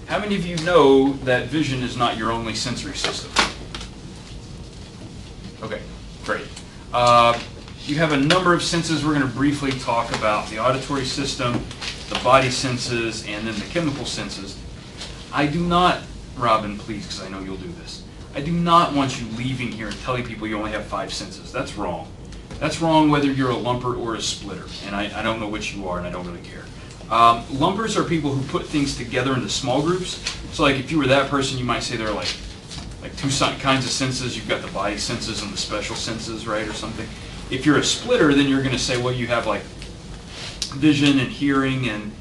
How many of you know that vision is not your only sensory system? Okay, great. You have a number of senses. We're going to briefly talk about the auditory system, the body senses, and then the chemical senses. I do not, Robin, please, because I know you'll do this. I do not want you leaving here and telling people you only have 5 senses. That's wrong. That's wrong whether you're a lumper or a splitter, and I don't know which you are, and I don't really care. Lumpers are people who put things together into small groups. So like if you were that person, you might say there are like 2 kinds of senses. You've got the body senses and the special senses, right, or something. If you're a splitter, then you're going to say, well, you have like vision and hearing, and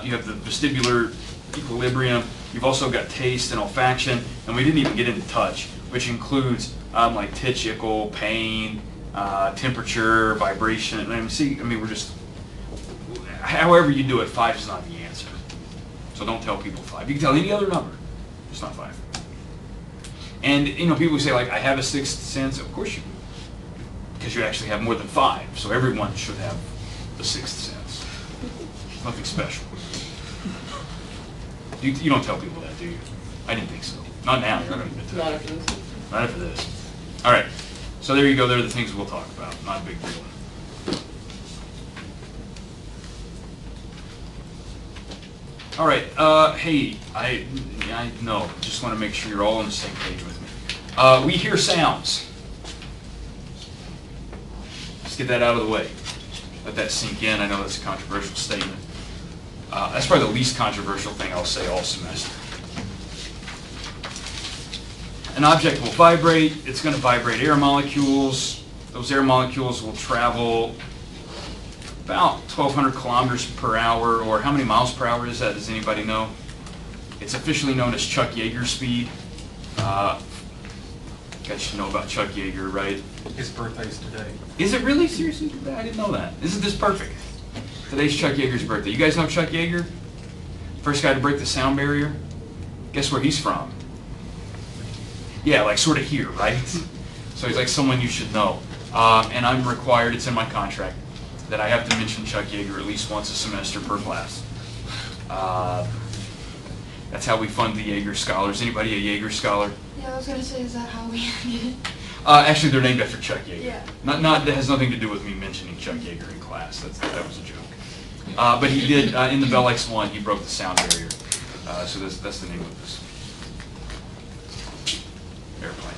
you have the vestibular equilibrium. You've also got taste and olfaction, and we didn't even get into touch, which includes like titch, ickle, pain, temperature, vibration. And we're just, however you do it, 5 is not the answer. So don't tell people 5. You can tell any other number, it's not 5. And people say like, I have a 6th sense. Of course you do, because you actually have more than 5. So everyone should have the 6th sense. Nothing special. You don't tell people that, do you? I didn't think so. Not now. You're not going to admit to Not it. after this. Not after this. All right. So there you go. There are the things we'll talk about. Not a big deal. All right. Hey, I know. Just want to make sure you're all on the same page with me. We hear sounds. Let's get that out of the way. Let that sink in. I know that's a controversial statement. That's probably the least controversial thing I'll say all semester. An object will vibrate. It's going to vibrate air molecules. Those air molecules will travel about 1,200 kilometers per hour, or how many miles per hour is that? Does anybody know? It's officially known as Chuck Yeager speed. You guys should know about Chuck Yeager, right? His birthday's today. Is it really? Seriously? I didn't know that. Isn't this perfect? Today's Chuck Yeager's birthday. You guys know Chuck Yeager? First guy to break the sound barrier? Guess where he's from? Yeah, like sort of here, right? So he's like someone you should know. And I'm required, it's in my contract, that I have to mention Chuck Yeager at least once a semester per class. That's how we fund the Yeager Scholars. Anybody a Yeager Scholar? Yeah, I was going to say, is that how we did it? Actually, they're named after Chuck Yeager. Yeah. That has nothing to do with me mentioning Chuck Yeager in class. That was a joke. But he did, in the Bell X1, he broke the sound barrier. So that's the name of this airplane.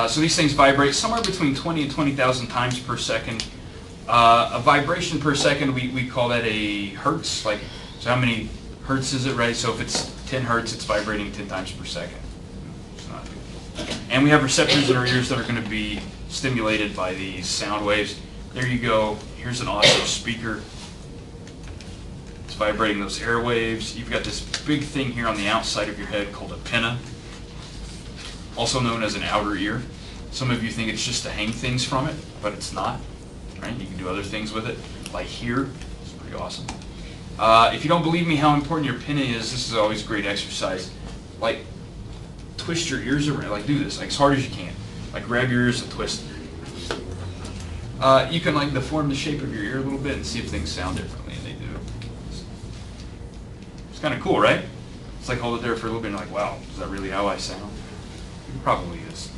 So these things vibrate somewhere between 20 and 20,000 times per second. A vibration per second, we call that a hertz. Like, so how many hertz is it, right? So if it's 10 hertz, it's vibrating 10 times per second. It's not good. And we have receptors in our ears that are going to be stimulated by these sound waves. There you go. Here's an audio speaker. It's vibrating those airwaves. You've got this big thing here on the outside of your head called a pinna, also known as an outer ear. Some of you think it's just to hang things from it, but it's not. Right? You can do other things with it, like here. It's pretty awesome. If you don't believe me how important your pinna is, this is always a great exercise. Like, twist your ears around. Like, do this, like as hard as you can. Like, grab your ears and twist. You can like deform the shape of your ear a little bit and see if things sound differently, and they do. It's kind of cool, right? It's like hold it there for a little bit and like, wow, is that really how I sound? It probably is.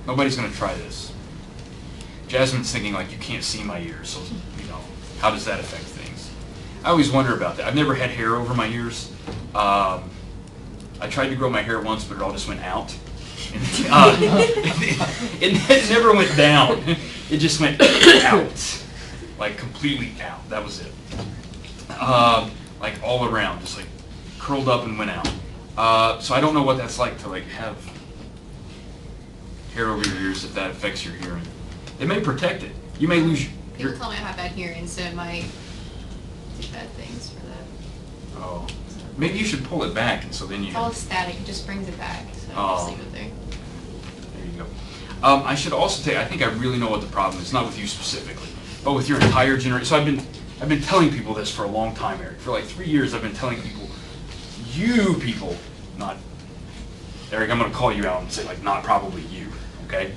Nobody's going to try this. Jasmine's thinking like, you can't see my ears, so how does that affect things? I always wonder about that. I've never had hair over my ears. I tried to grow my hair once, but it all just went out. It never went down. It just went out, like completely out. That was it. Like all around, just like curled up and went out. So I don't know what that's like to like have hair over your ears if that affects your hearing. It may protect it. You may lose your. People tell me I have bad hearing, so it might do bad things for that. Oh, maybe you should pull it back, and so then you. It's all static. It just brings it back. So just leave it there. There you go. I should also tell you, I think I really know what the problem is. Not with you specifically, but with your entire generation. So I've been telling people this for a long time, Eric. For like 3 years, I've been telling people, you people, not Eric. I'm going to call you out and say like, not probably you, okay?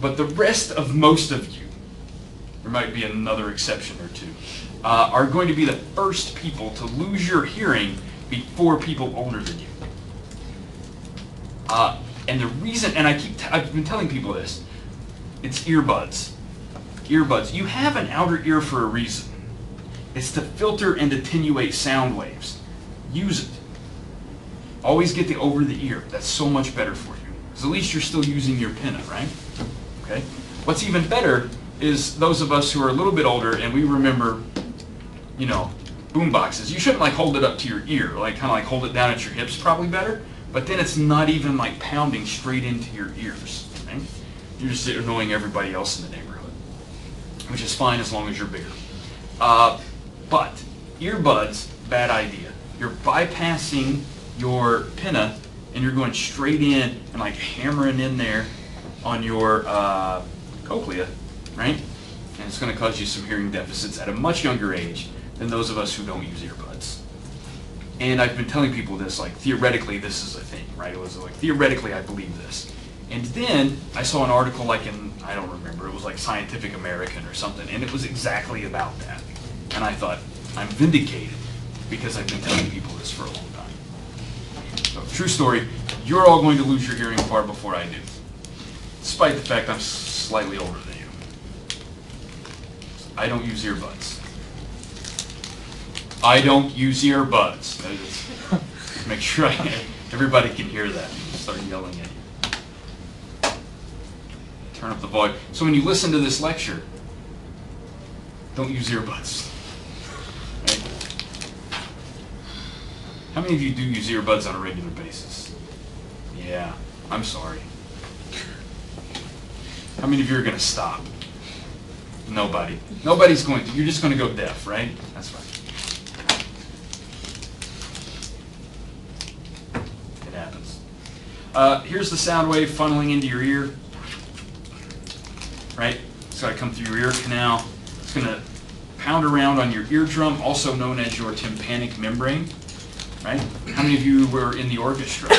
But the rest of most of you, there might be another exception or two, are going to be the first people to lose your hearing before people older than you. And the reason, and I've been telling people this, it's earbuds. Earbuds. You have an outer ear for a reason. It's to filter and attenuate sound waves. Use it. Always get the over the ear. That's so much better for you. Because at least you're still using your pinna, right? Okay. What's even better is those of us who are a little bit older and we remember, you know, boom boxes. You shouldn't like hold it up to your ear, like kind of like hold it down at your hips, probably better. But then it's not even like pounding straight into your ears. Right? You're just annoying everybody else in the neighborhood, which is fine as long as you're bigger. But earbuds, bad idea. You're bypassing your pinna and you're going straight in and like hammering in there on your cochlea, right? And it's going to cause you some hearing deficits at a much younger age than those of us who don't use earbuds. And I've been telling people this, like theoretically this is a thing, right? It was like theoretically I believe this. And then I saw an article like in, I don't remember, it was like Scientific American or something, and it was exactly about that. And I thought, I'm vindicated because I've been telling people this for a long time. So, true story, you're all going to lose your hearing far before I do, despite the fact I'm slightly older than you. I don't use earbuds. I don't use earbuds. Make sure everybody can hear that and start yelling at you. Turn up the volume. So when you listen to this lecture, don't use earbuds. Right? How many of you do use earbuds on a regular basis? Yeah, I'm sorry. How many of you are going to stop? Nobody. Nobody's going to. You're just going to go deaf, right? That's right. It happens. Here's the sound wave funneling into your ear. Right? It's got to come through your ear canal. It's going to pound around on your eardrum, also known as your tympanic membrane. Right? How many of you were in the orchestra?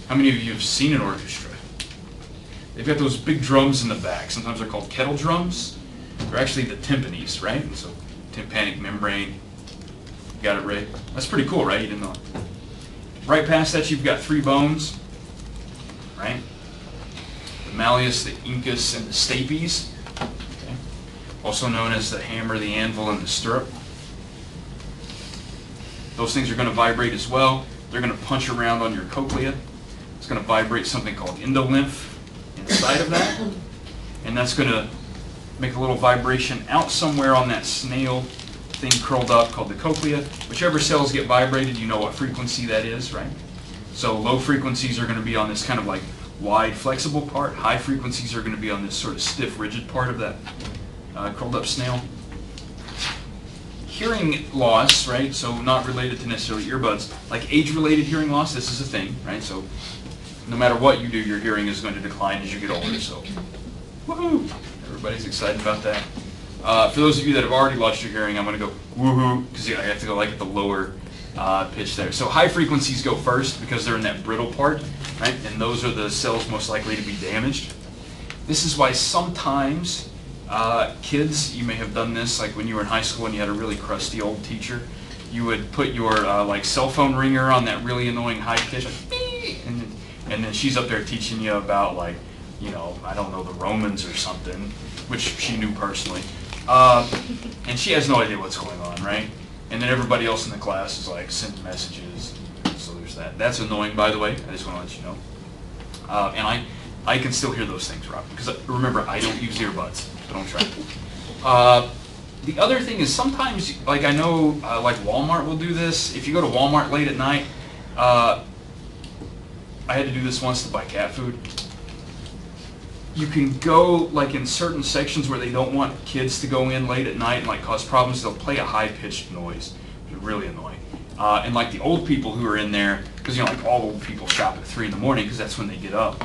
How many of you have seen an orchestra? They've got those big drums in the back. Sometimes they're called kettle drums. They're actually the tympanies, right? So tympanic membrane. You got it, Ray? That's pretty cool, right? You didn't know. Right past that, you've got three bones, right? The malleus, the incus, and the stapes. Okay. Also known as the hammer, the anvil, and the stirrup. Those things are going to vibrate as well. They're going to punch around on your cochlea. It's going to vibrate something called endolymph inside of that, and that's going to make a little vibration out somewhere on that snail thing curled up called the cochlea. Whichever cells get vibrated, you know what frequency that is, right? So low frequencies are going to be on this kind of like wide, flexible part. High frequencies are going to be on this sort of stiff, rigid part of that curled up snail. Hearing loss, right? So not related to necessarily earbuds, like age-related hearing loss. This is a thing, right? So no matter what you do, your hearing is going to decline as you get older. So, woohoo! Everybody's excited about that. For those of you that have already lost your hearing, I'm going to go woohoo because I have to go like at the lower pitch there. So high frequencies go first because they're in that brittle part, right? And those are the cells most likely to be damaged. This is why sometimes kids, you may have done this, like when you were in high school and you had a really crusty old teacher, you would put your like cell phone ringer on that really annoying high pitch, like, and then she's up there teaching you about like, you know, I don't know, the Romans or something, which she knew personally. And she has no idea what's going on, right? And then everybody else in the class is like sending messages. So there's that. That's annoying, by the way. I just want to let you know. And I can still hear those things, Rob, because remember, I don't use earbuds, so don't try. The other thing is sometimes, like I know, like Walmart will do this. If you go to Walmart late at night, I had to do this once to buy cat food. You can go like in certain sections where they don't want kids to go in late at night and like cause problems. They'll play a high-pitched noise. It's really annoying. And like the old people who are in there, because you know, like all old people shop at 3 in the morning because that's when they get up.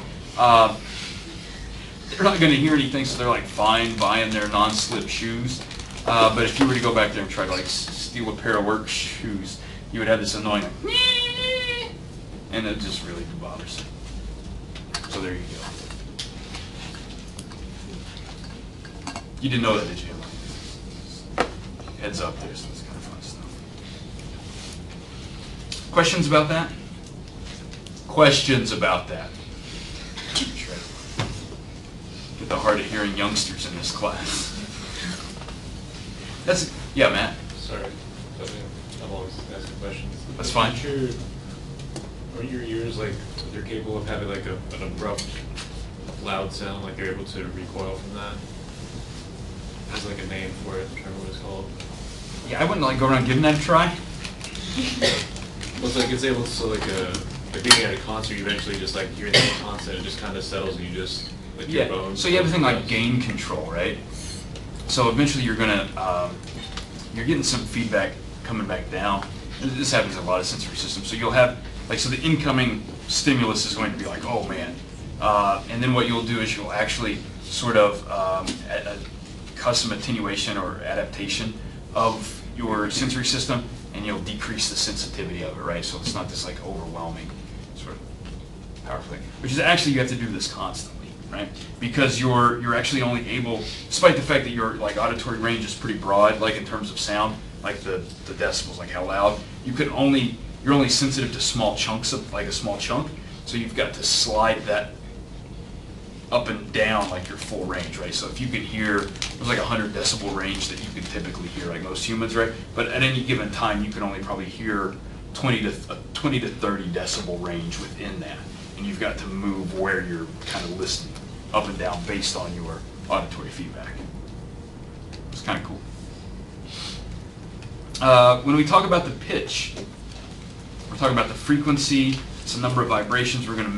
They're not going to hear anything, so they're like fine buying their non-slip shoes. But if you were to go back there and try to like steal a pair of work shoes, you would have this annoying, like, and it just really bothers you. So there you go. You didn't know that, did you? heads up there, so it's kind of fun stuff. Questions about that? Questions about that? Try to get the hard of hearing youngsters in this class. Yeah, Matt. Sorry, I'm always asking questions. That's fine. Aren't your ears like they're capable of having like an abrupt, loud sound? Like they're able to recoil from that? There's like a name for it. I'm trying to remember what it's called. Yeah, I wouldn't like go around giving that a try. Well, it's like it's able to like being at a concert, you eventually just like hearing that constant, it just kind of settles and you just like your bones. So you have a thing like gain control, right? So eventually you're getting some feedback coming back down. This happens in a lot of sensory systems. So you'll have so the incoming stimulus is going to be like, oh man, and then what you'll do is you'll actually sort of a custom attenuation or adaptation of your sensory system, and you'll decrease the sensitivity of it, right? So it's not this like overwhelming sort of powerful thing. Which is actually, you have to do this constantly, right? Because you're actually only able, despite the fact that your like auditory range is pretty broad, like in terms of sound, like the decibels, like how loud, you're only sensitive to small chunks of like a small chunk. So you've got to slide that up and down like your full range, right? So if you could hear, there's like 100 decibel range that you could typically hear, like most humans, right? But at any given time, you can only probably hear 20 to 30 decibel range within that. And you've got to move where you're kind of listening up and down based on your auditory feedback. It's kind of cool. When we talk about the pitch, we're talking about the frequency. It's a number of vibrations. We're going to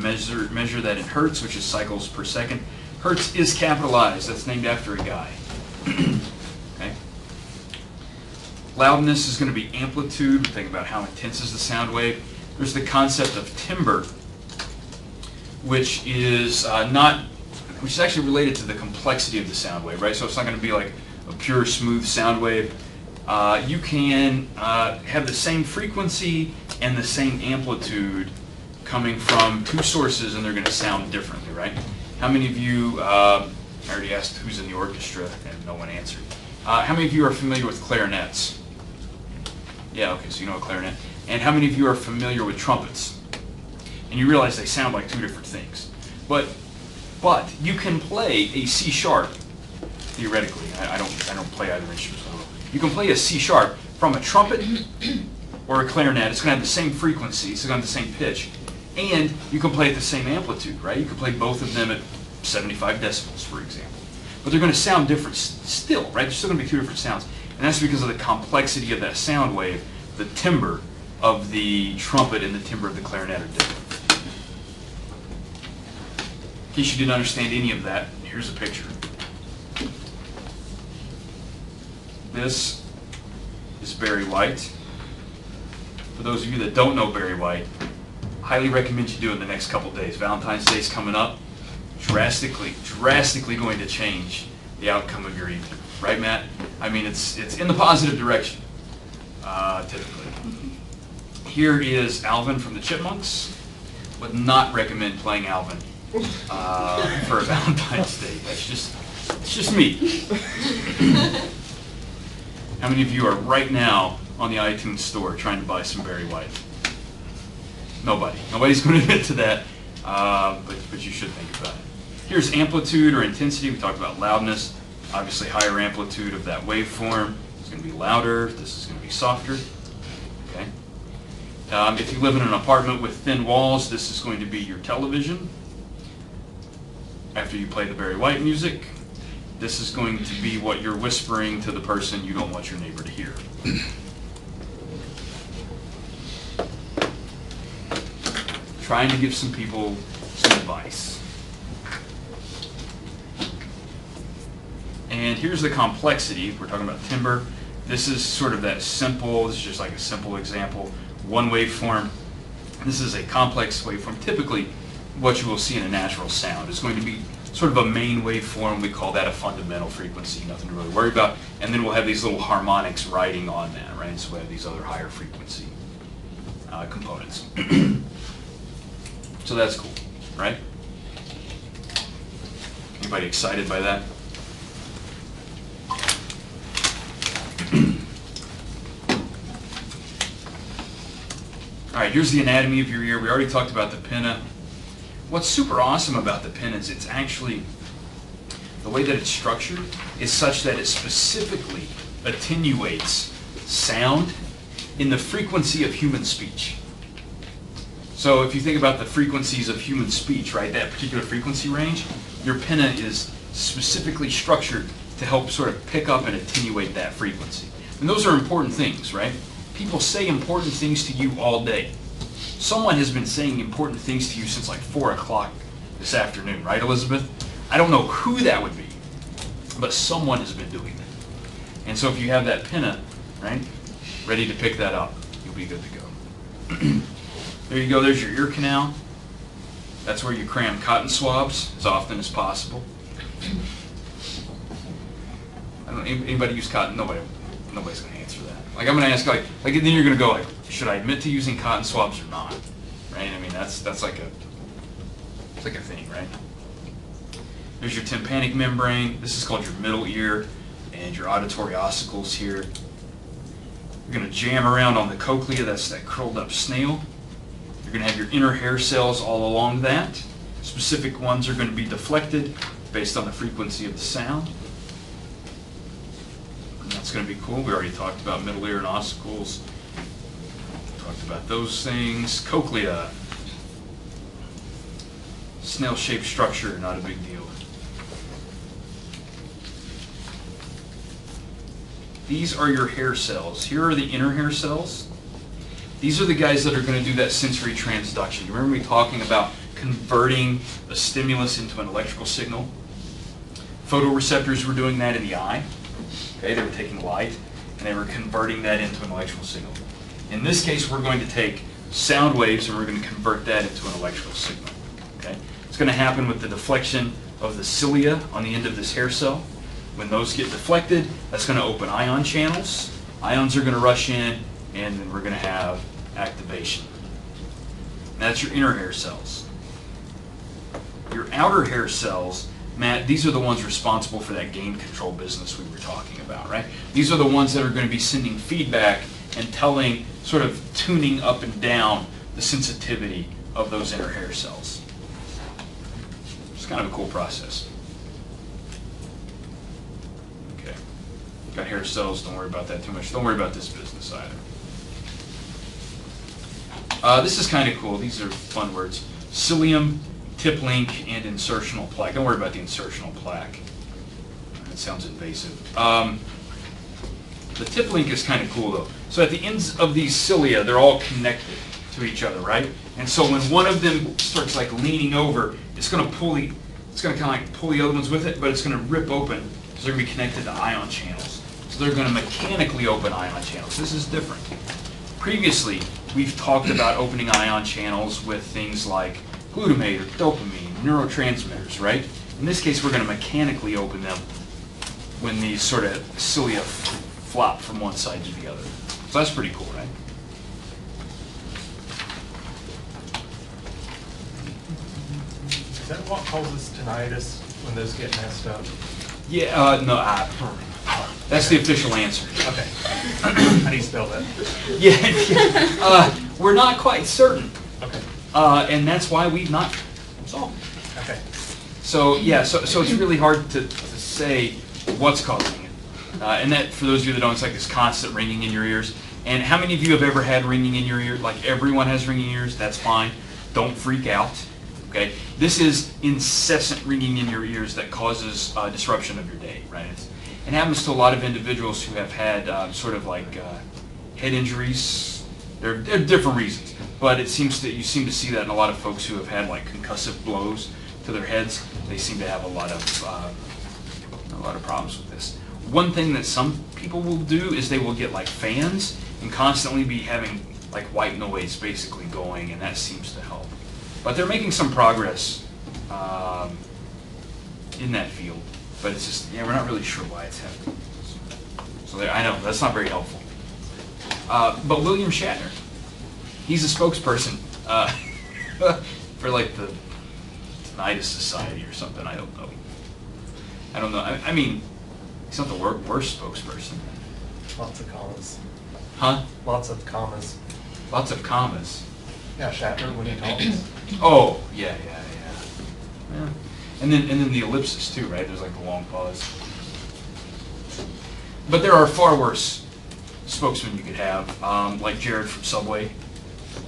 measure that in hertz, which is cycles per second. Hertz is capitalized. That's named after a guy. Okay. Loudness is going to be amplitude. Think about how intense is the sound wave. There's the concept of timbre, which is actually related to the complexity of the sound wave, right? So it's not going to be like a pure smooth sound wave. You can have the same frequency and the same amplitude coming from two sources, and they're going to sound differently, right? How many of you, I already asked who's in the orchestra, and no one answered. How many of you are familiar with clarinets? Yeah, okay, so you know a clarinet. And how many of you are familiar with trumpets? And you realize they sound like two different things. But you can play a C sharp, theoretically. I don't play either instrument. So you can play a C sharp from a trumpet or a clarinet. It's going to have the same frequency, it's going to have the same pitch. And you can play at the same amplitude, right? You can play both of them at 75 decibels, for example. But they're going to sound different still, right? They're still going to be two different sounds. And that's because of the complexity of that sound wave. The timbre of the trumpet and the timbre of the clarinet are different. In case you didn't understand any of that, here's a picture. This is Barry White. For those of you that don't know Barry White, highly recommend you do it in the next couple days. Valentine's Day is coming up. Drastically going to change the outcome of your evening. Right, Matt? I mean, it's in the positive direction, typically. Here is Alvin from the Chipmunks. Would not recommend playing Alvin for a Valentine's Day. It's just me. How many of you are right now on the iTunes store trying to buy some Barry White? Nobody. Nobody's going to admit to that, but you should think about it. Here's amplitude or intensity. We talked about loudness. Obviously, higher amplitude of that waveform is going to be louder. This is going to be softer. Okay. If you live in an apartment with thin walls, this is going to be your television. After you play the Barry White music, this is going to be what you're whispering to the person you don't want your neighbor to hear. Trying to give some people some advice. And here's the complexity. We're talking about timbre. This is sort of that simple, this is just like a simple example. One waveform. This is a complex waveform. Typically, what you will see in a natural sound is going to be sort of a main waveform. We call that a fundamental frequency, nothing to really worry about. And then we'll have these little harmonics riding on that, right? So we have these other higher frequency components. So that's cool, right? Anybody excited by that? All right, here's the anatomy of your ear. We already talked about the pinna. What's super awesome about the pinna is it's actually, the way that it's structured is such that it specifically attenuates sound in the frequency of human speech. So if you think about the frequencies of human speech, right, that particular frequency range, your pinna is specifically structured to help sort of pick up and attenuate that frequency. And those are important things, right? People say important things to you all day. Someone has been saying important things to you since like 4 o'clock this afternoon, right, Elizabeth? I don't know who that would be, but someone has been doing that. And so if you have that pinna, right, ready to pick that up, you'll be good to go. There you go, there's your ear canal. That's where you cram cotton swabs as often as possible. I don't know, anybody use cotton? Nobody's going to answer that. Like I'm going to ask, like then you're going to go like, should I admit to using cotton swabs or not? Right? I mean, that's like it's like a thing, right? There's your tympanic membrane. This is called your middle ear and your auditory ossicles here. You're going to jam around on the cochlea. That's that curled up snail. You're going to have your inner hair cells all along that. Specific ones are going to be deflected based on the frequency of the sound. And that's going to be cool. We already talked about middle ear and ossicles. Talked about those things. Cochlea. Snail-shaped structure, not a big deal. These are your hair cells. Here are the inner hair cells. These are the guys that are going to do that sensory transduction. You remember me talking about converting a stimulus into an electrical signal? Photoreceptors were doing that in the eye. Okay, they were taking light and they were converting that into an electrical signal. In this case, we're going to take sound waves and we're going to convert that into an electrical signal. Okay? It's going to happen with the deflection of the cilia on the end of this hair cell. When those get deflected, that's going to open ion channels. Ions are going to rush in, and then we're going to have activation. And that's your inner hair cells. Your outer hair cells, Matt, these are the ones responsible for that gain control business we were talking about, right? These are the ones that are going to be sending feedback and telling, sort of tuning up and down the sensitivity of those inner hair cells. It's kind of a cool process. Okay. Got hair cells, don't worry about that too much. Don't worry about this business either. This is kind of cool. These are fun words. Cilium, tip link, and insertional plaque. Don't worry about the insertional plaque. That sounds invasive. The tip link is kind of cool though. So at the ends of these cilia, they're all connected to each other, right? And so when one of them starts like leaning over, it's going to kind of like pull the other ones with it, but it's going to rip open. So they're going to be connected to ion channels. So they're going to mechanically open ion channels. This is different. Previously, we've talked about opening ion channels with things like glutamate or dopamine, neurotransmitters, right? In this case, we're going to mechanically open them when these sort of cilia flop from one side to the other. So that's pretty cool, right? Is that what causes tinnitus when those get messed up? Yeah, no, that's the official answer. Okay. How do you spell that? Yeah, we're not quite certain. Okay. And that's why we've not solved it. Okay. So yeah, so it's really hard to say what's causing it. And that, for those of you that don't, it's like this constant ringing in your ears. And how many of you have ever had ringing in your ear? Like everyone has ringing ears, that's fine. Don't freak out, okay? This is incessant ringing in your ears that causes disruption of your day, right? It happens to a lot of individuals who have had sort of like head injuries. There are different reasons, but it seems that you seem to see that in a lot of folks who have had like concussive blows to their heads. They seem to have a lot of problems with this. One thing that some people will do is they will get like fans and constantly be having like white noise basically going, and that seems to help. But they're making some progress in that field, but it's just, yeah, we're not really sure why it's happening. So I know, that's not very helpful. But William Shatner, he's a spokesperson for like the Tinnitus Society or something, I don't know. I mean, he's not the worst spokesperson. Lots of commas. Huh? Lots of commas. Lots of commas. Yeah, Shatner when he talks. Oh, yeah. And then the ellipsis too, right? There's like the long pause. But there are far worse spokesmen you could have, like Jared from Subway.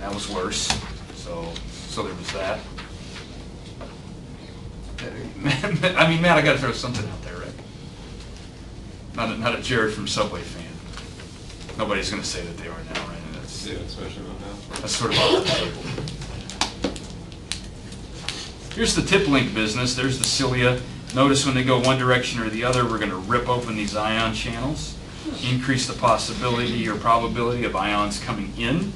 That was worse. So there was that. I mean, Matt, I got to throw something out there, right? Not a Jared from Subway fan. Nobody's going to say that they are now, right? Yeah, especially not now. That's sort of off the table. Here's the tip link business. There's the cilia. Notice when they go one direction or the other, we're going to rip open these ion channels, increase the possibility or probability of ions coming in,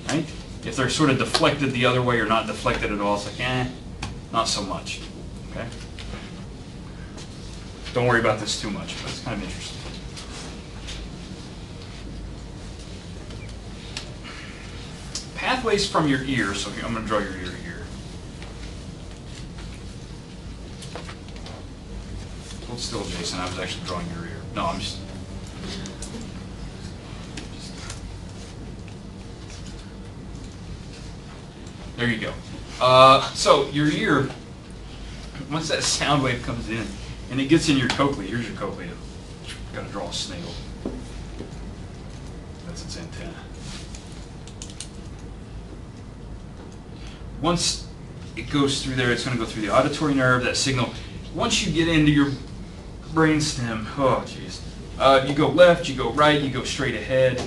right? If they're sort of deflected the other way or not deflected at all, it's like, not so much, okay? Don't worry about this too much, but it's kind of interesting. Pathways from your ear, so here, I'm going to draw your ear here. Hold still, Jason, I was actually drawing your ear. No, I'm just... There you go. So your ear, once that sound wave comes in, and it gets in your cochlea, here's your cochlea. Got to draw a snail. That's its antenna. Once it goes through there, it's going to go through the auditory nerve, that signal. Once you get into your brainstem, oh geez, you go left, you go right, you go straight ahead,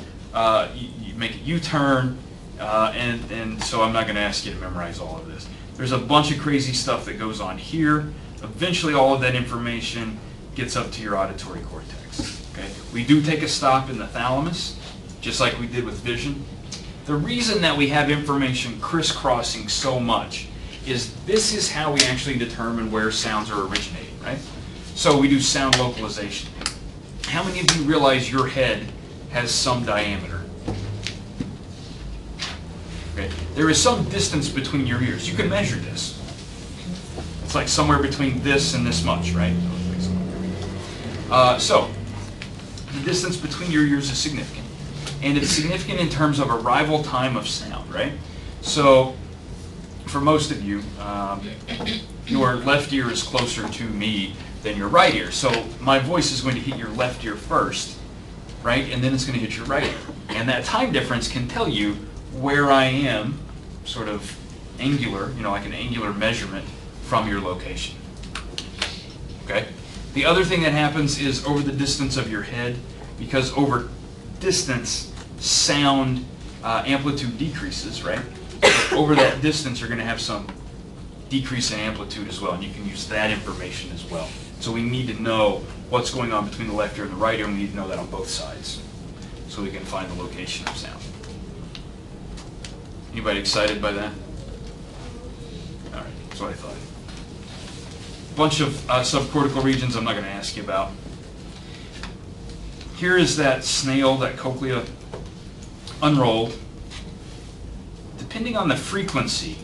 you make a U-turn, and so I'm not going to ask you to memorize all of this. There's a bunch of crazy stuff that goes on here. Eventually all of that information gets up to your auditory cortex. Okay? We do take a stop in the thalamus, just like we did with vision. The reason that we have information crisscrossing so much is this is how we actually determine where sounds are originating, right? So we do sound localization. How many of you realize your head has some diameter? Okay. There is some distance between your ears. You can measure this. It's like somewhere between this and this much, right? So the distance between your ears is significant. And it's significant in terms of arrival time of sound, right? So for most of you, your left ear is closer to me than your right ear. So my voice is going to hit your left ear first, right? And then it's going to hit your right ear. And that time difference can tell you where I am, sort of angular, like an angular measurement from your location. Okay? The other thing that happens is over the distance of your head, because over distance, sound amplitude decreases, right? So over that distance, you're going to have some decrease in amplitude as well, and you can use that information as well. So we need to know what's going on between the left ear and the right ear, and we need to know that on both sides, so we can find the location of sound. Anybody excited by that? All right, that's what I thought. A bunch of subcortical regions I'm not going to ask you about. Here is that snail, that cochlea unrolled. Depending on the frequency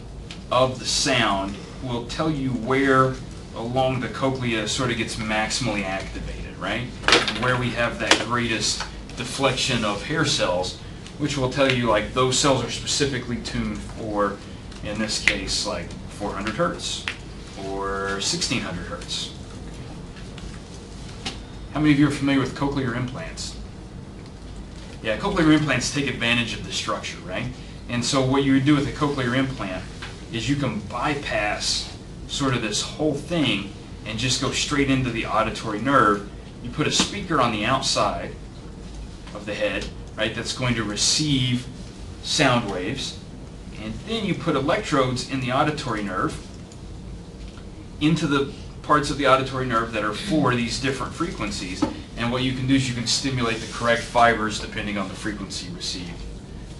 of the sound will tell you where along the cochlea sort of gets maximally activated, right? And where we have that greatest deflection of hair cells, which will tell you like those cells are specifically tuned for, in this case, like 400 hertz or 1600 hertz. How many of you are familiar with cochlear implants? Yeah, cochlear implants take advantage of the structure, right? And so what you would do with a cochlear implant is you can bypass sort of this whole thing and just go straight into the auditory nerve. You put a speaker on the outside of the head, right, that's going to receive sound waves, and then you put electrodes in the auditory nerve into the parts of the auditory nerve that are for these different frequencies, and what you can do is you can stimulate the correct fibers depending on the frequency received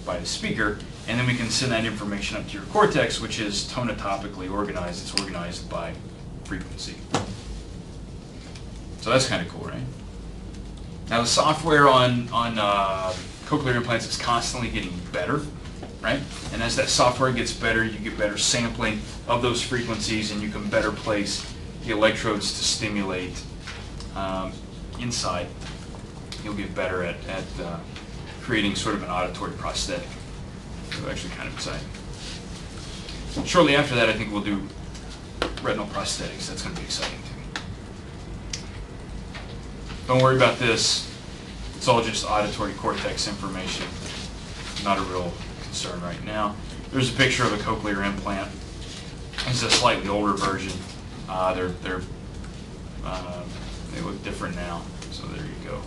by the speaker, and then we can send that information up to your cortex, which is tonotopically organized. It's organized by frequency. So that's kind of cool, right? Now the software on cochlear implants is constantly getting better, right? And as that software gets better, you get better sampling of those frequencies, and you can better place the electrodes to stimulate inside. You'll get better at creating sort of an auditory prosthetic. So actually kind of exciting. Shortly after that, I think we'll do retinal prosthetics. That's going to be exciting too. Don't worry about this. It's all just auditory cortex information. Not a real concern right now. There's a picture of a cochlear implant. This is a slightly older version. They look different now. So there you go.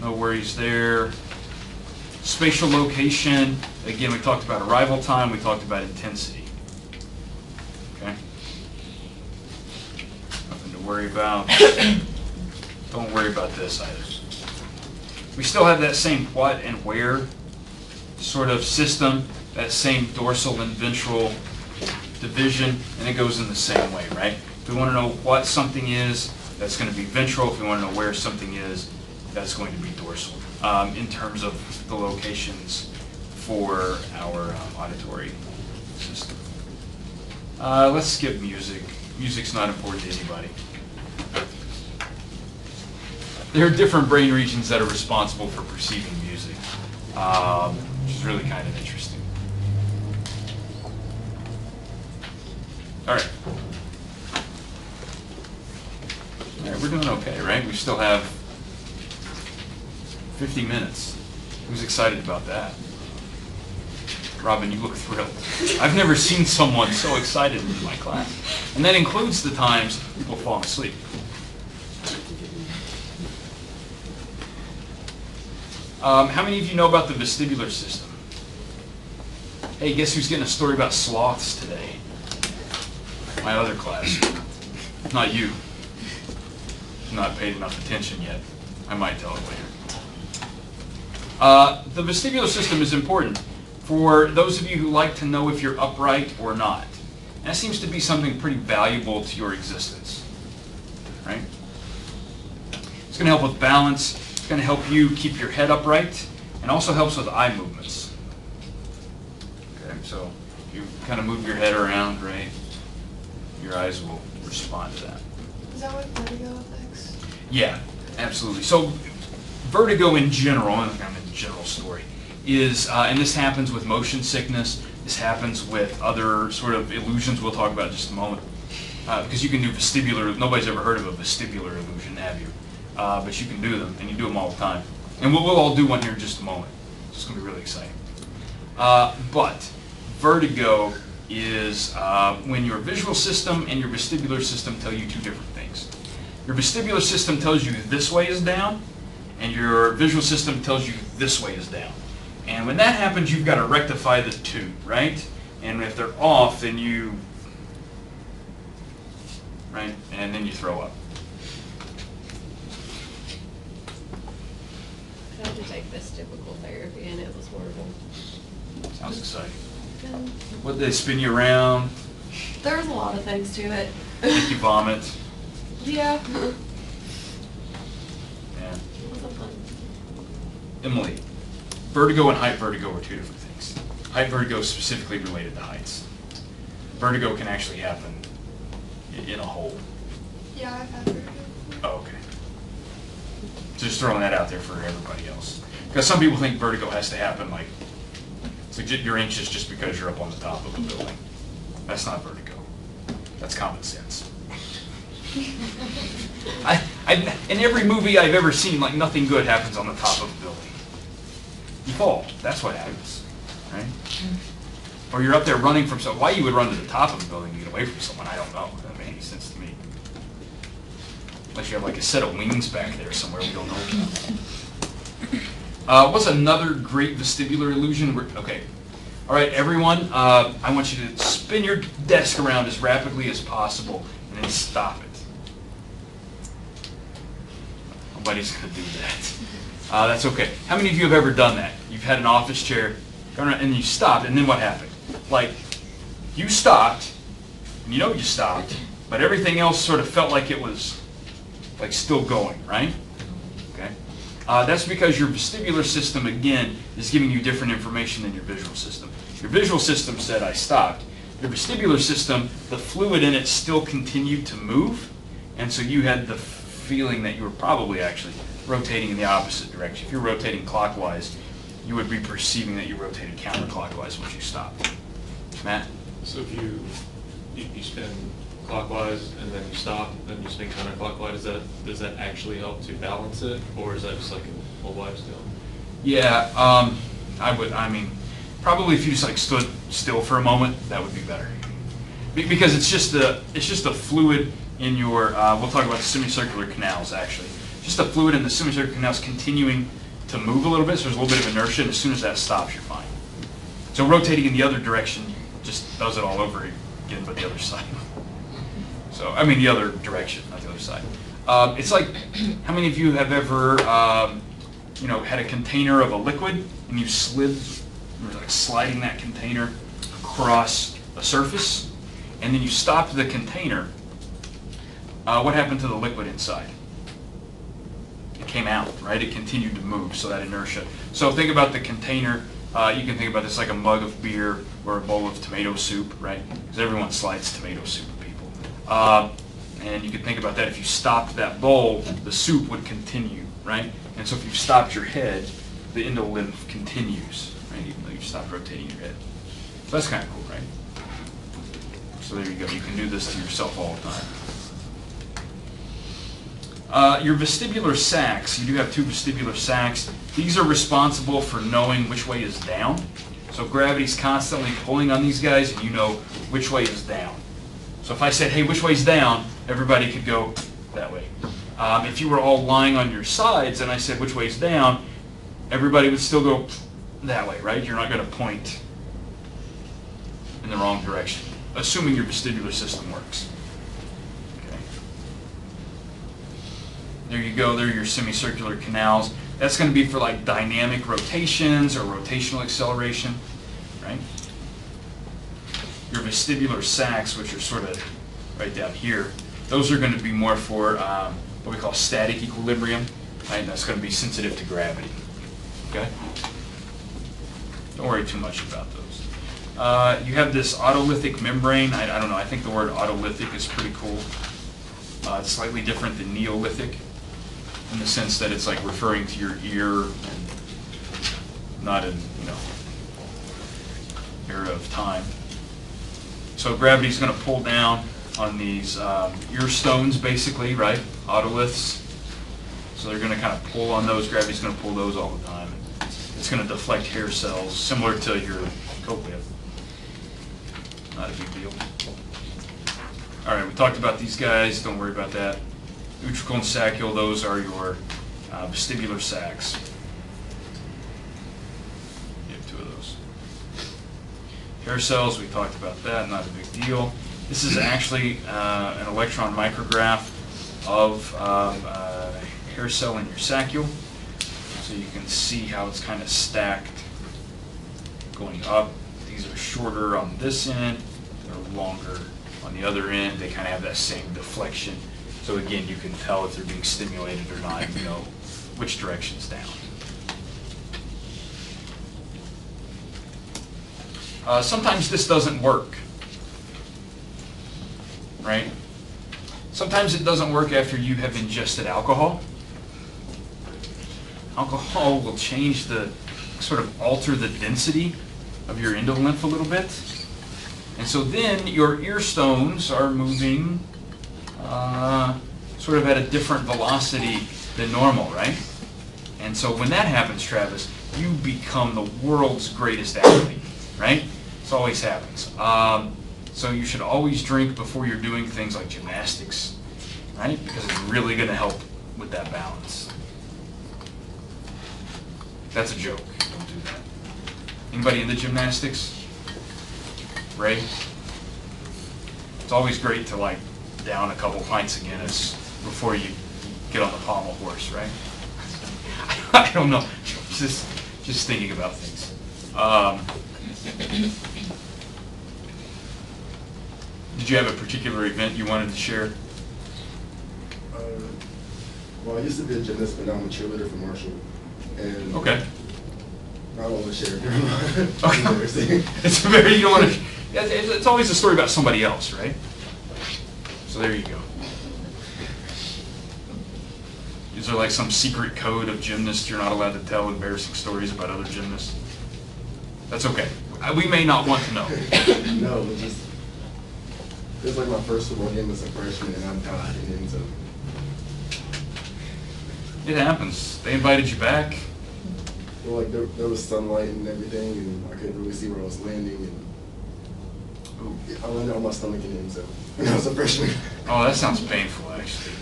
No worries there. Spatial location. Again, we talked about arrival time. We talked about intensity. Okay. Nothing to worry about. Don't worry about this either. We still have that same what and where sort of system, that same dorsal and ventral division, and it goes in the same way, right? If we want to know what something is, that's going to be ventral. If we want to know where something is, that's going to be dorsal, in terms of the locations for our auditory system. Let's skip music. Music's not important to anybody. There are different brain regions that are responsible for perceiving music, which is really kind of interesting. All right. All right, we're doing okay, right? We still have 50 minutes. Who's excited about that? Robin, you look thrilled. I've never seen someone so excited in my class. And that includes the times people fall asleep. How many of you know about the vestibular system? Hey, guess who's getting a story about sloths today? My other class. Not you. Not paid enough attention yet. I might tell it later. The vestibular system is important for those of you who like to know if you're upright or not. And that seems to be something pretty valuable to your existence, right? It's going to help with balance. It's going to help you keep your head upright, and also helps with eye movements. Okay, so you kind of move your head around, right? Your eyes will respond to that. Is that what vertigo affects? Yeah, absolutely. So vertigo in general, and I'm in a general story, is, and this happens with motion sickness, this happens with other sort of illusions we'll talk about in just a moment. Because you can do vestibular, nobody's ever heard of a vestibular illusion, have you? But you can do them, and you do them all the time. And we'll all do one here in just a moment. It's going to be really exciting. But vertigo is when your visual system and your vestibular system tell you two different things. Your vestibular system tells you this way is down, and your visual system tells you this way is down. And when that happens, you've got to rectify the two, right? And if they're off, then you, right? And then you throw up. I had to take vestibular therapy and it was horrible. Sounds exciting. And What, did they spin you around, there was a lot of things to it. make you vomit? Yeah. Yeah. It wasn't fun. Emily, vertigo and height vertigo are two different things. Height vertigo is specifically related to heights. Vertigo can actually happen in a hole. Yeah, I've had vertigo. Oh, okay. Just throwing that out there for everybody else. Because some people think vertigo has to happen like, it's like you're anxious just because you're up on the top of a building. That's not vertigo. That's common sense. In every movie I've ever seen, like nothing good happens on the top of a building. You fall. That's what happens, right? Or you're up there running from someone. Why you would run to the top of a building to get away from someone, I don't know. That doesn't make any sense to me. Unless you have like a set of wings back there somewhere we don't know about. What's another great vestibular illusion? Okay. All right, everyone, I want you to spin your desk around as rapidly as possible and then stop it. Nobody's going to do that. That's okay. How many of you have ever done that? You've had an office chair, gone around, and you stopped, and then what happened? Like, you stopped, and you know you stopped, but everything else sort of felt like it was like still going, right? Okay. That's because your vestibular system, again, is giving you different information than your visual system. Your visual system said, I stopped. Your vestibular system, the fluid in it still continued to move, and so you had the feeling that you were probably actually rotating in the opposite direction. If you're rotating clockwise, you would be perceiving that you rotated counterclockwise once you stopped. Matt? So if you spin clockwise and then you stop, then you spin counterclockwise, does that actually help to balance it, or is that just like a whole wives' tale? Yeah, I mean, probably if you just like stood still for a moment, that would be better. Because it's just a fluid in your, we'll talk about the semicircular canals actually. Just a fluid in the semicircular canals continuing to move a little bit, so there's a little bit of inertia, and as soon as that stops, you're fine. So rotating in the other direction just does it all over again, but the other side. So, I mean the other direction, not the other side. It's like, how many of you have ever, had a container of a liquid, and you you're like sliding that container across a surface, and then you stopped the container. What happened to the liquid inside? It came out, right? It continued to move, so that inertia. So think about the container. You can think about this like a mug of beer or a bowl of tomato soup, right? Because everyone slides tomato soup, people. And you can think about that. If you stopped that bowl, the soup would continue, right? And so if you stopped your head, the endolymph continues, right? Even though you stopped rotating your head. So that's kind of cool, right? So there you go. You can do this to yourself all the time. Your vestibular sacs, you do have two vestibular sacs. These are responsible for knowing which way is down. So gravity's constantly pulling on these guys, and you know which way is down. So if I said, hey, which way's down, everybody could go that way. If you were all lying on your sides and I said which way's down, everybody would still go that way, right? You're not going to point in the wrong direction, assuming your vestibular system works. Okay. There you go. There are your semicircular canals. That's going to be for like dynamic rotations or rotational acceleration, right? Your vestibular sacs, which are sort of right down here, those are going to be more for what we call static equilibrium, right? And that's going to be sensitive to gravity, okay? Don't worry too much about those. You have this autolithic membrane. I don't know, I think the word autolithic is pretty cool. It's slightly different than neolithic in the sense that it's like referring to your ear and not in, era of time. So gravity's going to pull down on these ear stones, basically, right? Otoliths. So they're going to kind of pull on those. Gravity's going to pull those all the time. It's going to deflect hair cells, similar to your cochlea. Not a big deal. All right, we talked about these guys. Don't worry about that. Utricle and saccule, those are your vestibular sacs. You have two of those. Hair cells, we talked about that, not a big deal. This is actually an electron micrograph of hair cell in your saccule. So you can see how it's kind of stacked going up. These are shorter on this end, they're longer on the other end. They kind of have that same deflection. So again, you can tell if they're being stimulated or not, you know which direction's down. Sometimes this doesn't work, right? Sometimes it doesn't work after you have ingested alcohol. Alcohol will change sort of alter the density of your endolymph a little bit. And so then your ear stones are moving sort of at a different velocity than normal, right? And so when that happens, Travis, you become the world's greatest athlete, right? This always happens. So you should always drink before you're doing things like gymnastics, right? Because it's really going to help with that balance. That's a joke. Don't do that. Anybody into gymnastics? Ray? It's always great to like down a couple pints of Guinness before you get on the pommel horse, right? I don't know. Just thinking about things. Did you have a particular event you wanted to share? Well, I used to be a gymnast, but now I'm a cheerleader for Marshall. And Okay. I don't want to share. Okay. It's very, you don't want to, it's always a story about somebody else, right? So there you go. Is there like some secret code of gymnasts you're not allowed to tell embarrassing stories about other gymnasts? That's okay. We may not want to know. No, it was like my first football game as a freshman, and I'm down in the end zone. It happens. They invited you back. Well, like there was sunlight and everything, and I couldn't really see where I was landing, and Ooh. I landed on my stomach in the end zone when I was a freshman. Oh, that sounds painful, actually.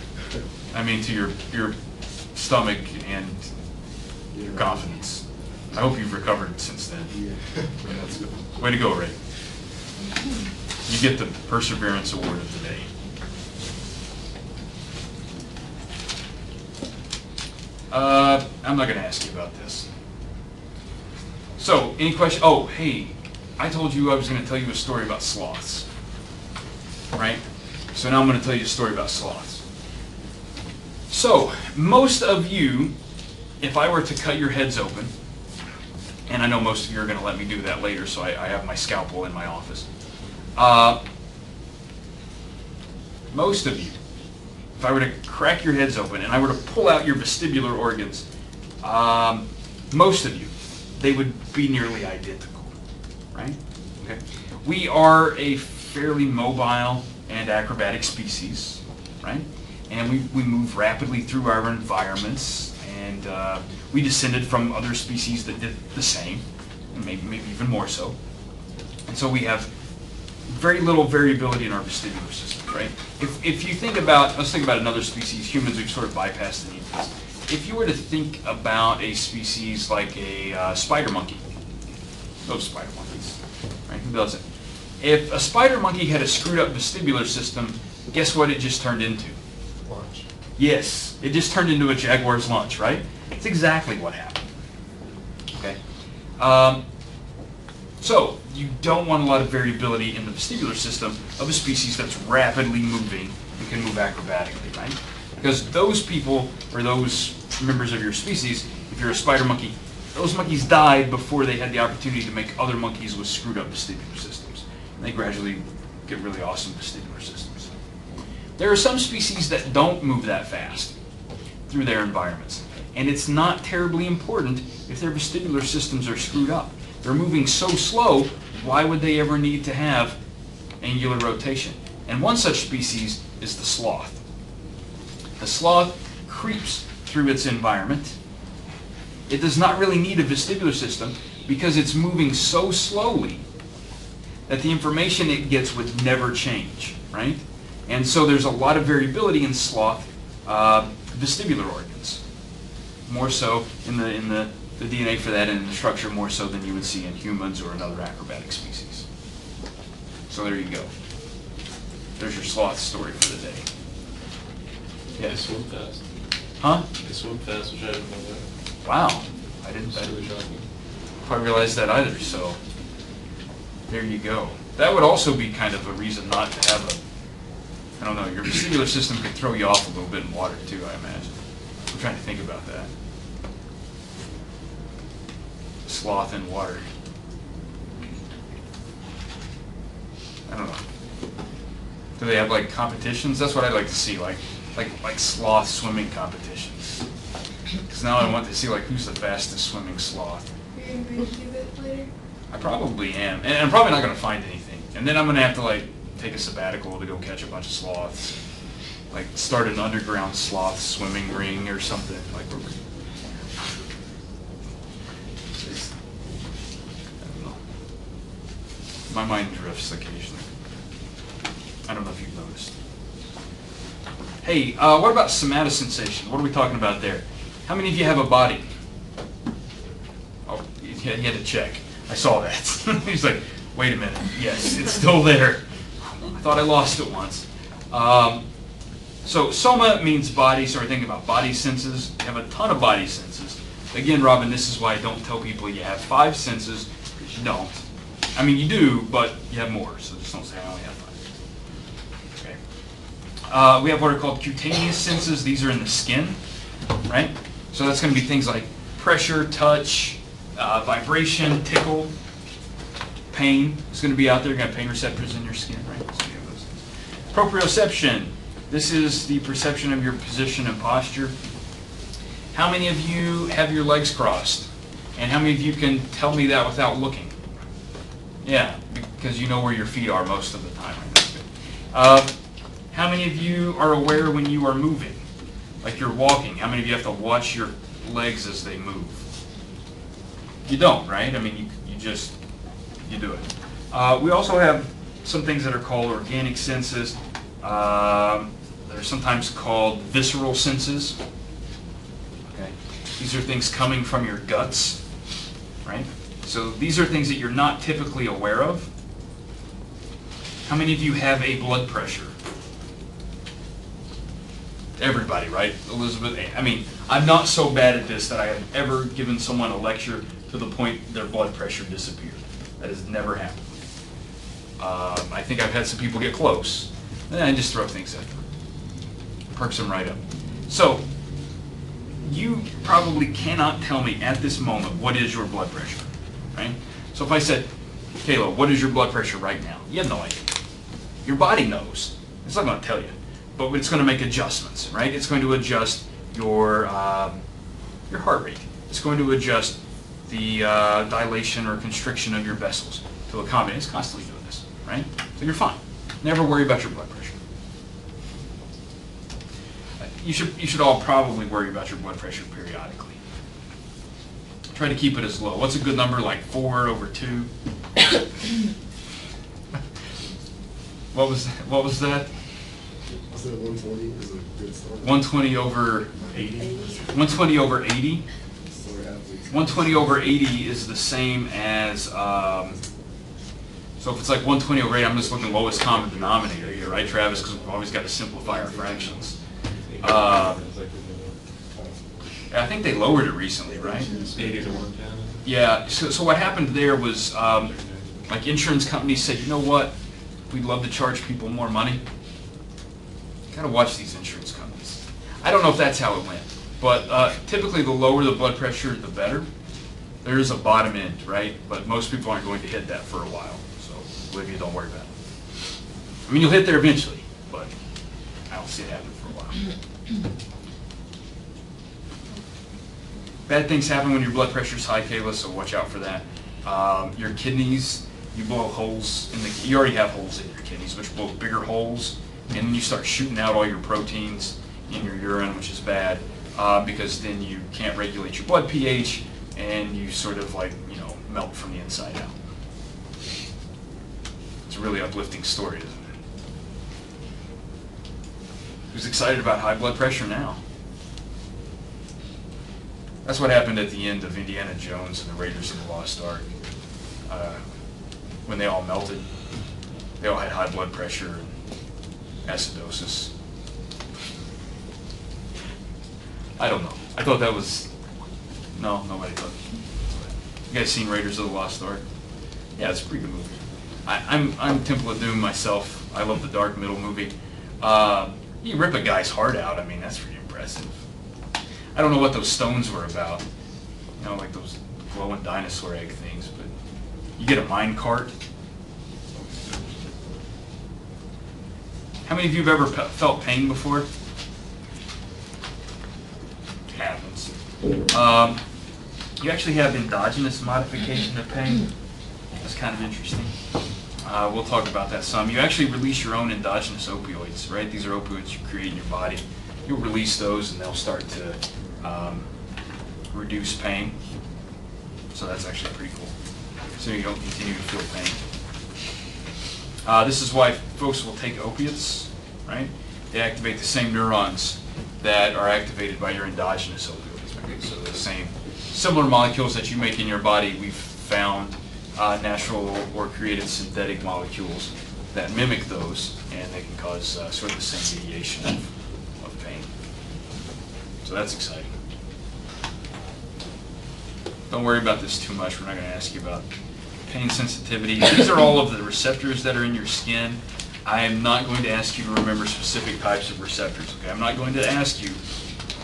I mean, to your stomach and your confidence. I hope you've recovered since then. Yeah. Yeah, that's good. Way to go, Ray. You get the Perseverance Award of the day. I'm not going to ask you about this. So, any question? Oh, hey, I told you I was going to tell you a story about sloths, right? So now I'm going to tell you a story about sloths. So, most of you, if I were to cut your heads open, and I know most of you are going to let me do that later, so I have my scalpel in my office. Most of you, if I were to crack your heads open and I were to pull out your vestibular organs, most of you, they would be nearly identical, right? Okay. We are a fairly mobile and acrobatic species, right? And we move rapidly through our environments, and we descended from other species that did the same, and maybe even more so. And so we have very little variability in our vestibular systems, right? If you think about, let's think about another species, humans, we've sort of bypassed the need for this. If you were to think about a species like a spider monkey, those spider monkeys, right? Who doesn't? If a spider monkey had a screwed up vestibular system, guess what it just turned into? Lunch. Yes, it just turned into a jaguar's lunch, right? It's exactly what happened. Okay. So you don't want a lot of variability in the vestibular system of a species that's rapidly moving and can move acrobatically, right? Because those people, or those members of your species, if you're a spider monkey, those monkeys died before they had the opportunity to make other monkeys with screwed up vestibular systems. And they gradually get really awesome vestibular systems. There are some species that don't move that fast through their environments. And it's not terribly important if their vestibular systems are screwed up. They're moving so slow, why would they ever need to have angular rotation? And one such species is the sloth. The sloth creeps through its environment. It does not really need a vestibular system because it's moving so slowly that the information it gets would never change, right? And so there's a lot of variability in sloth vestibular organs. More so in the DNA for that and in the structure more so than you would see in humans or another acrobatic species. So there you go. There's your sloth story for the day. They Yes. swim fast. Huh? They swim fast, which I didn't know that. Wow. I didn't It's really shocking. quite realize that either, so there you go. That would also be kind of a reason not to have a, I don't know, your vestibular system could throw you off a little bit in water too, I imagine. I'm trying to think about that. Sloth in water. I don't know. Do they have like competitions? That's what I'd like to see, like sloth swimming competitions. Because now I want to see like who's the fastest swimming sloth. You're gonna be YouTube it later? I probably am, and I'm probably not going to find anything. And then I'm going to have to like take a sabbatical to go catch a bunch of sloths, like start an underground sloth swimming ring or something. Like, I don't know. My mind drifts occasionally. I don't know if you've noticed. Hey, what about somatosensation? What are we talking about there? How many of you have a body? Oh, he had to check. I saw that. He's like, wait a minute. Yes, it's still there. I thought I lost it once. So soma means body, so we're thinking about body senses. You have a ton of body senses. Again, Robin, this is why I don't tell people you have 5 senses, because you don't. I mean, you do, but you have more, so just don't say I only have 5. Okay. We have what are called cutaneous senses. These are in the skin, right? So that's going to be things like pressure, touch, vibration, tickle, pain. It's going to be out there. You're going to have pain receptors in your skin, right? So you have those things. Proprioception. This is the perception of your position and posture. How many of you have your legs crossed? And how many of you can tell me that without looking? Yeah, because you know where your feet are most of the time. How many of you are aware when you are moving? Like you're walking, how many of you have to watch your legs as they move? You don't, right? I mean, you do it. We also have some things that are called organic senses. They're sometimes called visceral senses. Okay, these are things coming from your guts, right? So these are things that you're not typically aware of. How many of you have a blood pressure? Everybody, right? Elizabeth, I mean, I'm not so bad at this that I have ever given someone a lecture to the point their blood pressure disappeared. That has never happened. I think I've had some people get close, and I just throw things at them. Perks them right up. So, you probably cannot tell me at this moment what is your blood pressure, right? So if I said, Kayla, what is your blood pressure right now? You have no idea. Your body knows. It's not going to tell you, but it's going to make adjustments, right? It's going to adjust your heart rate. It's going to adjust the dilation or constriction of your vessels to accommodate. It's constantly doing this, right? So you're fine. Never worry about your blood pressure. You should all probably worry about your blood pressure periodically. Try to keep it as low. What's a good number? Like 4/2? What was that? I said 120 is a good start. 120 over 80. 120 over 80. 120 over 80 is the same as, so if it's like 120 over 8, I'm just looking lowest common denominator here, right, Travis? Because we've always got to simplify our fractions. I think they lowered it recently, right? 80 to 110. Yeah, so what happened there was, like insurance companies said, you know what, we'd love to charge people more money. You gotta watch these insurance companies. I don't know if that's how it went, but typically the lower the blood pressure, the better. There is a bottom end, right? But most people aren't going to hit that for a while, so Olivia, don't worry about it. I mean, you'll hit there eventually, but I don't see it happening for a while. Bad things happen when your blood pressure's high, Kayla, so watch out for that. Your kidneys, you blow holes in you already have holes in your kidneys, but you blow bigger holes, and then you start shooting out all your proteins in your urine, which is bad, because then you can't regulate your blood pH, and you sort of like, melt from the inside out. It's a really uplifting story, isn't it? Who's excited about high blood pressure now? That's what happened at the end of Indiana Jones and the Raiders of the Lost Ark. When they all melted, they all had high blood pressure and acidosis. I don't know. I thought that was... No, nobody thought. You guys seen Raiders of the Lost Ark? Yeah, it's a pretty good movie. I'm Temple of Doom myself. I love the Dark Middle movie. You rip a guy's heart out, I mean, that's pretty impressive. I don't know what those stones were about, like those glowing dinosaur egg things, but you get a mine cart. How many of you have ever felt pain before? It happens. You actually have endogenous modification of pain. That's kind of interesting. We'll talk about that some. You actually release your own endogenous opioids, right? These are opioids you create in your body. You'll release those and they'll start to reduce pain. So that's actually pretty cool. So you don't continue to feel pain. This is why folks will take opiates, right? They activate the same neurons that are activated by your endogenous opioids. Right? So the similar molecules that you make in your body, we've found natural or created synthetic molecules that mimic those, and they can cause sort of the same mediation of pain. So that's exciting. Don't worry about this too much. We're not going to ask you about pain sensitivity. These are all of the receptors that are in your skin. I am not going to ask you to remember specific types of receptors. Okay? I'm not going to ask you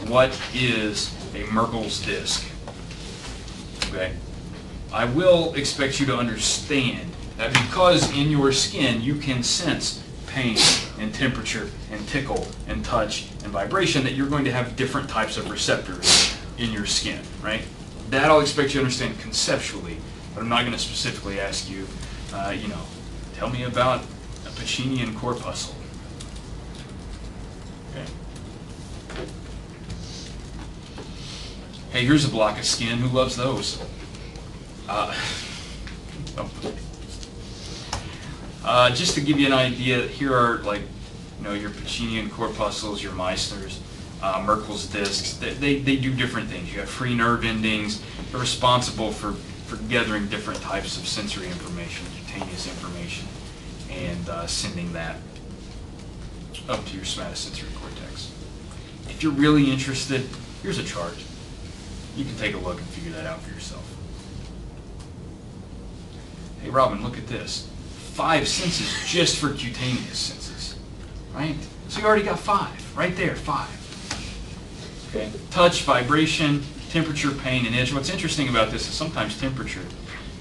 what is a Merkel's disc. Okay? I will expect you to understand that because in your skin you can sense pain and temperature and tickle and touch and vibration, that you're going to have different types of receptors in your skin, right? That I'll expect you to understand conceptually, but I'm not going to specifically ask you You know, tell me about a Pacinian corpuscle. Okay. Hey, here's a block of skin. Who loves those? Just to give you an idea, here are like, you know, your Pacinian corpuscles, your Meissners, Merkel's discs. They do different things. You have free nerve endings. They're responsible for gathering different types of sensory information, cutaneous information, and sending that up to your somatosensory cortex. If you're really interested, here's a chart. You can take a look and figure that out for yourself. Hey Robin, look at this. 5 senses just for cutaneous senses, right? So you already got 5, right there, 5. Okay. Touch, vibration, temperature, pain, and itch. What's interesting about this is sometimes temperature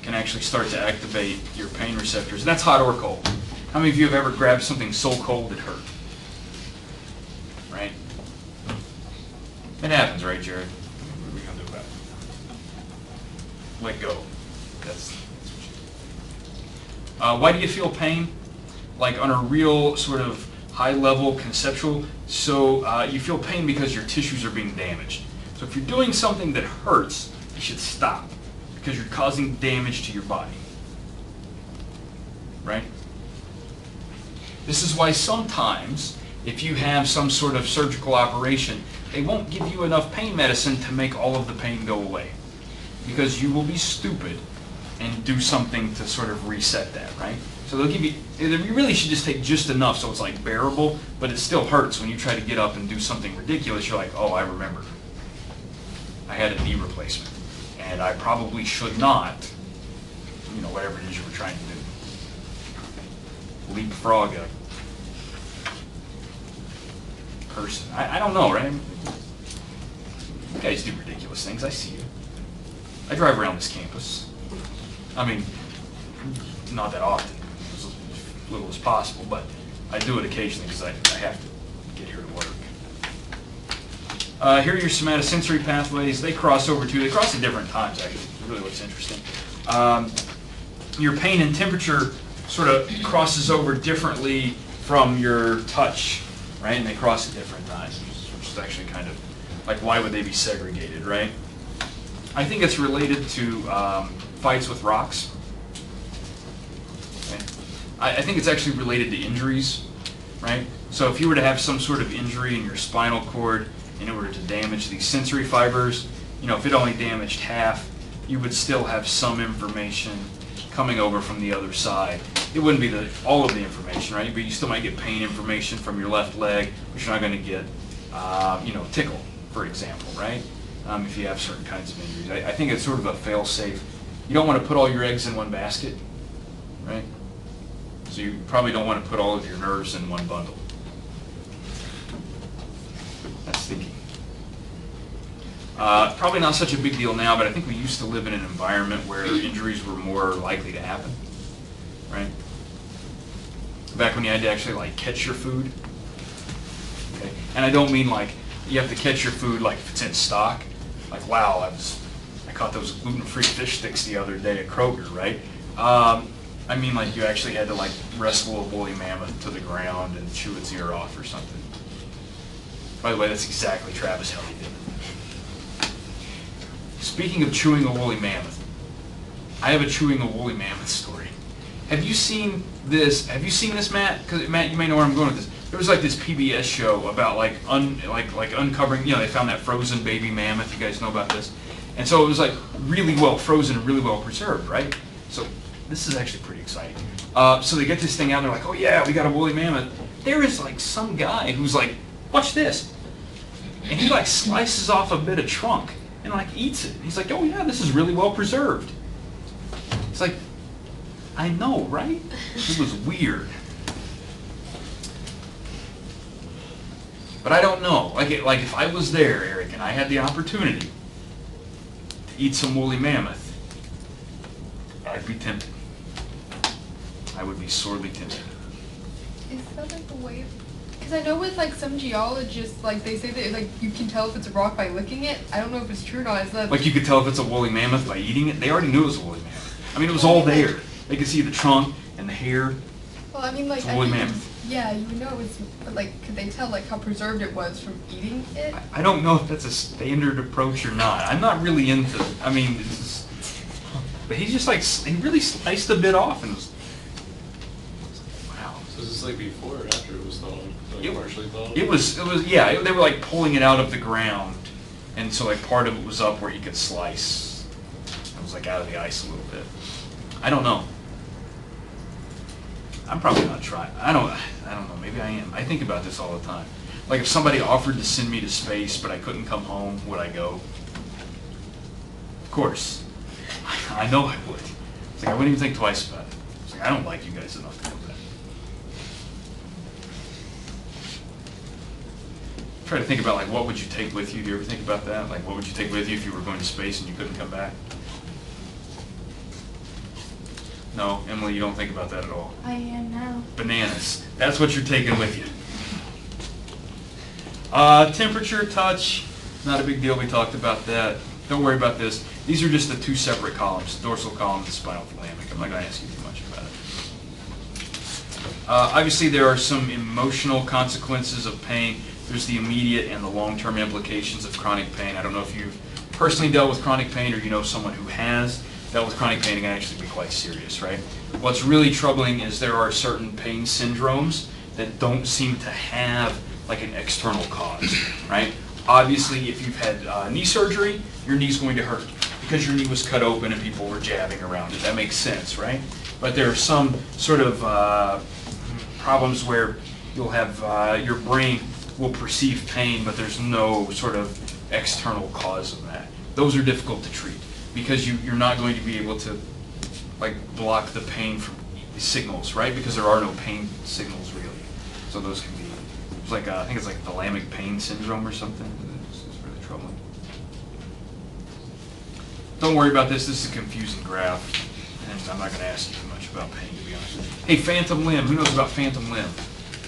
can actually start to activate your pain receptors. That's hot or cold. How many of you have ever grabbed something so cold it hurt? Right? It happens, right, Jared? What are we going to do about it? Let go. That's what you do. Why do you feel pain? Like on a real sort of high level conceptual. So you feel pain because your tissues are being damaged. So if you're doing something that hurts, you should stop because you're causing damage to your body. Right? This is why sometimes if you have some sort of surgical operation, they won't give you enough pain medicine to make all of the pain go away. Because you will be stupid and do something to sort of reset that, right? So they'll give you, you really should just take just enough so it's like bearable, but it still hurts when you try to get up and do something ridiculous. You're like, oh, I remember. I had a knee replacement, and I probably should not, you know, whatever it is you were trying to do. Leapfrog a person. I don't know, right? You guys do ridiculous things. I see you. I drive around this campus. I mean, not that often, as little as possible, but I do it occasionally because I have to get here to work. Here are your somatosensory pathways. They cross over too. They cross at different times, actually. It's really what's interesting. Your pain and temperature sort of crosses over differently from your touch, right? And they cross at different times, which is actually kind of like, why would they be segregated, right? I think it's related to fights with rocks. Okay. I think it's actually related to injuries, right? So if you were to have some sort of injury in your spinal cord and it were to damage these sensory fibers, you know, if it only damaged half, you would still have some information coming over from the other side. It wouldn't be all of the information, right? But you still might get pain information from your left leg, but you're not going to get, you know, tickle, for example, right? If you have certain kinds of injuries. I think it's sort of a fail-safe. You don't want to put all your eggs in one basket, right? So you probably don't want to put all of your nerves in one bundle. That's thinking. Probably not such a big deal now, but I think we used to live in an environment where injuries were more likely to happen, right? Back when you had to actually like catch your food. Okay? And I don't mean like you have to catch your food like if it's in stock. Like, wow, I caught those gluten-free fish sticks the other day at Kroger, right? I mean like you actually had to like wrestle a woolly mammoth to the ground and chew its ear off or something. By the way, that's exactly Travis how he did it. Speaking of chewing a woolly mammoth, I have a chewing a woolly mammoth story. Have you seen this? Have you seen this, Matt? Because Matt, you may know where I'm going with this. There was like this PBS show about like uncovering. You know, they found that frozen baby mammoth. You guys know about this, and so it was like really well frozen and really well preserved, right? So this is actually pretty exciting. So they get this thing out, and they're like, oh yeah, we got a woolly mammoth. There is like some guy who's like, watch this, and he like slices off a bit of trunk and like eats it. And he's like, oh yeah, this is really well preserved. It's like, I know, right? It was weird. But I don't know. Like if I was there, Eric, and I had the opportunity to eat some woolly mammoth, I'd be tempted. I would be sorely tempted. Is that like a way? Because I know with like some geologists, like they say that like you can tell if it's a rock by licking it. I don't know if it's true or not. Is that Like you could tell if it's a woolly mammoth by eating it? They already knew it was a woolly mammoth. I mean, it was all there. They can see the trunk and the hair. Well, I mean, like, It's a woolly I think, mammoth. yeah, you would know it's, but like, could they tell like how preserved it was from eating it? I don't know if that's a standard approach or not. I'm not really into, I mean, but he just like, he really sliced a bit off and was, wow. So is this like before or after it was thawed? Like It- partially thawed? It was, yeah, they were like pulling it out of the ground. And so like part of it was up where he could slice. It was like out of the ice a little bit. I don't know. I'm probably not trying. I don't know. Maybe I am. I think about this all the time. Like if somebody offered to send me to space, but I couldn't come home, would I go? Of course. I know I would. It's like I wouldn't even think twice about it. It's like I don't like you guys enough to do that. Try to think about like what would you take with you? Do you ever think about that? Like what would you take with you if you were going to space and you couldn't come back? No, Emily, you don't think about that at all. I am now. Bananas. That's what you're taking with you. Temperature, touch, not a big deal. We talked about that. Don't worry about this. These are just the two separate columns, the dorsal column and the spinal thalamic. I'm not going to ask you too much about it. Obviously, there are some emotional consequences of pain. There's the immediate and the long-term implications of chronic pain. I don't know if you've personally dealt with chronic pain or you know someone who has dealt with chronic pain. It can actually be quite serious, right? What's really troubling is there are certain pain syndromes that don't seem to have like an external cause, right? Obviously, if you've had knee surgery, your knee's going to hurt because your knee was cut open and people were jabbing around it. That makes sense, right? But there are some sort of problems where you'll have your brain will perceive pain, but there's no sort of external cause of that. Those are difficult to treat because you're not going to be able to like block the pain from signals, right? Because there are no pain signals really. So those can be, it's like I think it's like thalamic pain syndrome or something. It's really troubling. Don't worry about this. This is a confusing graph, and I'm not going to ask you too much about pain, to be honest. Hey, phantom limb. Who knows about phantom limb?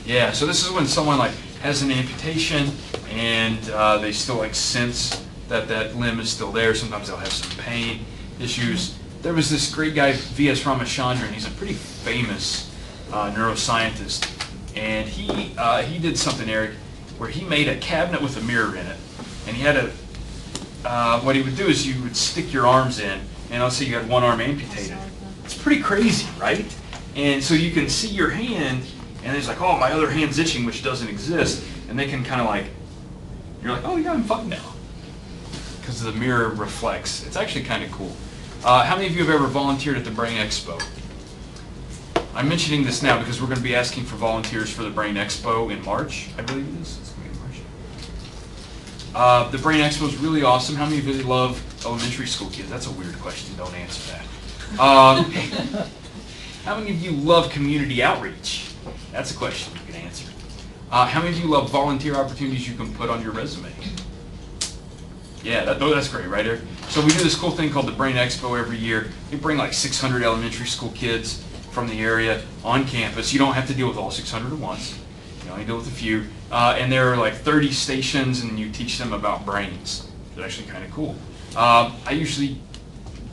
Yeah. So this is when someone like has an amputation and they still like sense that that limb is still there. Sometimes they'll have some pain issues. There was this great guy, V.S. Ramachandran. He's a pretty famous neuroscientist, and he did something, Eric, where he made a cabinet with a mirror in it, and he had a what he would do is you would stick your arms in, and let's say you had one arm amputated. It's pretty crazy, right? And so you can see your hand, and it's like, oh, my other hand's itching, which doesn't exist, and they can kind of like, you're like, oh yeah, I'm fine now, because the mirror reflects. It's actually kind of cool. How many of you have ever volunteered at the Brain Expo? I'm mentioning this now because we're going to be asking for volunteers for the Brain Expo in March, I believe it is. It's going to be in March. The Brain Expo is really awesome. How many of you love elementary school kids? That's a weird question. Don't answer that. How many of you love community outreach? That's a question you can answer. How many of you love volunteer opportunities you can put on your resume? Yeah, that's great, right, Eric? So we do this cool thing called the Brain Expo every year. We bring like 600 elementary school kids from the area on campus. You don't have to deal with all 600 at once. You only deal with a few. And there are like 30 stations, and you teach them about brains. It's actually kind of cool. I usually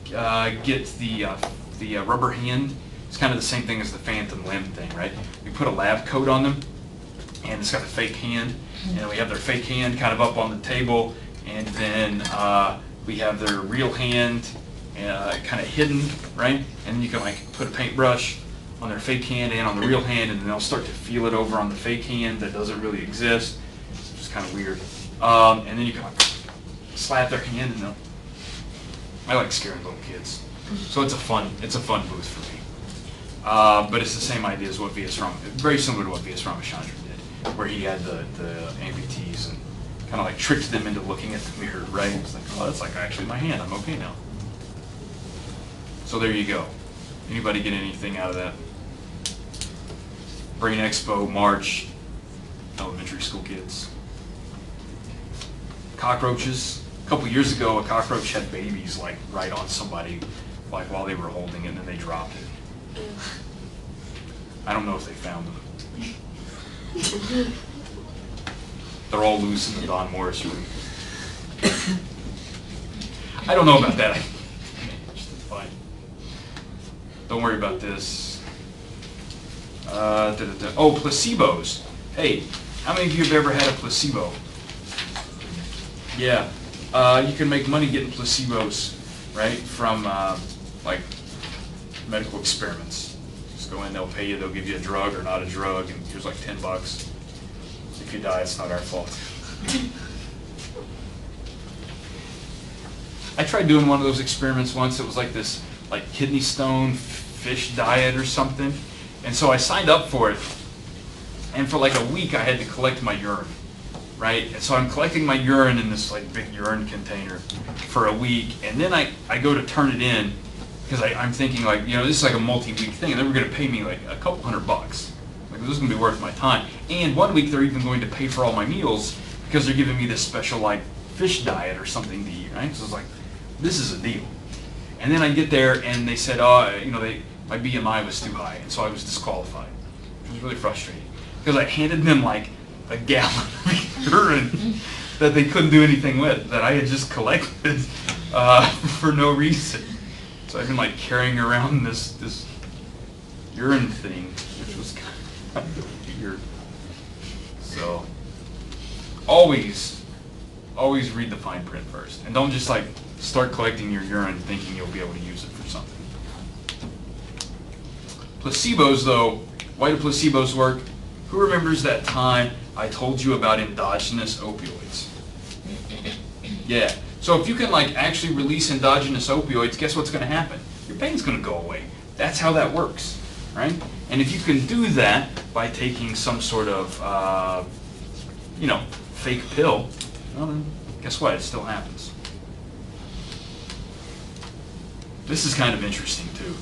get the rubber hand. It's kind of the same thing as the phantom limb thing, right? We put a lab coat on them, and it's got a fake hand. And we have their fake hand kind of up on the table, and then we have their real hand kind of hidden, right? And then you can like put a paintbrush on their fake hand and on the real hand, and then they'll start to feel it over on the fake hand that doesn't really exist. It's just kind of weird. And then you can like slap their hand, and I like scaring little kids. So it's a fun booth for me. But it's the same idea as what very similar to what V.S. Ramachandran did, where he had the amputees and kind of like tricked them into looking at the mirror, right? It's like, oh, that's like actually my hand. I'm okay now. So there you go. Anybody get anything out of that? Brain Expo, March, elementary school kids. Cockroaches. A couple years ago, a cockroach had babies like right on somebody, like while they were holding it, and then they dropped it. I don't know if they found them. They're all loose in the Don Morris room. I don't know about that. Fine. Don't worry about this. Oh, placebos. Hey, how many of you have ever had a placebo? Yeah, you can make money getting placebos, right, from like medical experiments. Just go in, they'll pay you, they'll give you a drug or not a drug, and here's like $10. If you die, it's not our fault. I tried doing one of those experiments once. It was like this like kidney stone fish diet or something. And so I signed up for it. And for like a week I had to collect my urine, right? And so I'm collecting my urine in this like big urine container for a week. And then I go to turn it in because I'm thinking like, you know, this is like a multi-week thing. And they were going to pay me like a couple $100. Like this is going to be worth my time. And one week they're even going to pay for all my meals because they're giving me this special like fish diet or something to eat, right? So it's like, this is a deal. And then I get there and they said, oh, you know, my BMI was too high, and so I was disqualified. It was really frustrating because I handed them like a gallon of urine that they couldn't do anything with, that I had just collected for no reason. So I've been like carrying around this urine thing, which was kind of weird. So always read the fine print first, and don't just like start collecting your urine thinking you'll be able to use it for something. Placebos though, why do placebos work? Who remembers that time I told you about endogenous opioids? Yeah, so if you can like actually release endogenous opioids, guess what's going to happen? Your pain's going to go away. That's how that works, right? And if you can do that by taking some sort of, you know, fake pill, well then guess what? It still happens. This is kind of interesting too.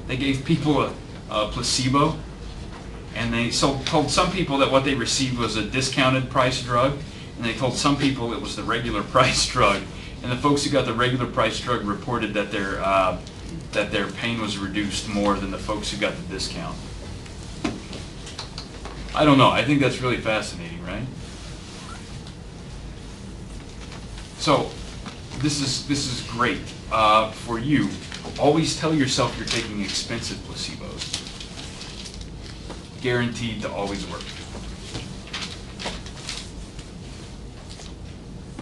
They gave people a placebo, and they told some people that what they received was a discounted price drug, and they told some people it was the regular price drug. And the folks who got the regular price drug reported that their pain was reduced more than the folks who got the discount. I don't know. I think that's really fascinating, right? So this is great for you. Always tell yourself you're taking expensive placebos. Guaranteed to always work.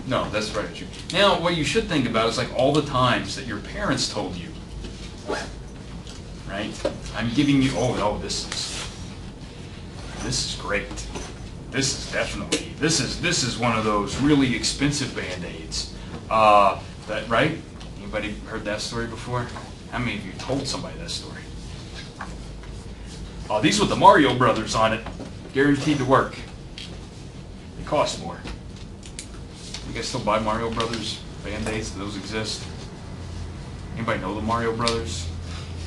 No, that's right. Now, what you should think about is like all the times that your parents told you, right? I'm giving you, oh, this is great. This is one of those really expensive Band-Aids. That, right? Anybody heard that story before? How many of you told somebody that story? Oh, these with the Mario Brothers on it, guaranteed to work. They cost more. You guys still buy Mario Brothers Band-Aids? Do those exist? Anybody know the Mario Brothers?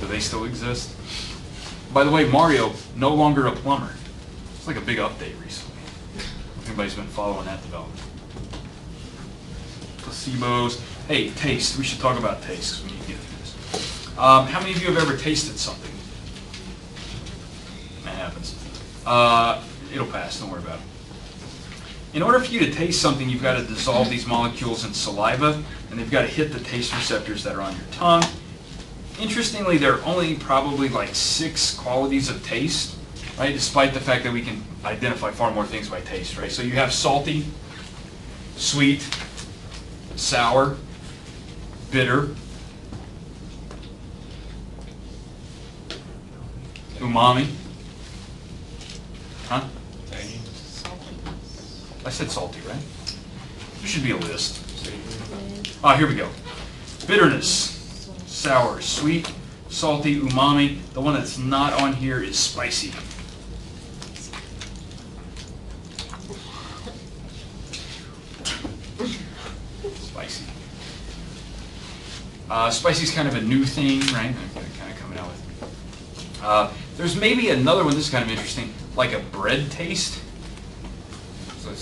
Do they still exist? By the way, Mario, no longer a plumber. It's like a big update recently. If anybody's been following that development. Placebos. Hey, taste. We should talk about taste because we need to get through this. How many of you have ever tasted something? That happens. It'll pass. Don't worry about it. In order for you to taste something, you've got to dissolve these molecules in saliva, and they've got to hit the taste receptors that are on your tongue. Interestingly, there are only probably like 6 qualities of taste, right? Despite the fact that we can identify far more things by taste, right? So you have salty, sweet, sour, bitter, umami. Huh? I said salty, right? There should be a list. Here we go. Bitterness, sour, sweet, salty, umami. The one that's not on here is spicy. Spicy. Spicy is kind of a new thing, right? Kind of coming out with. There's maybe another one. This is kind of interesting, like a bread taste. So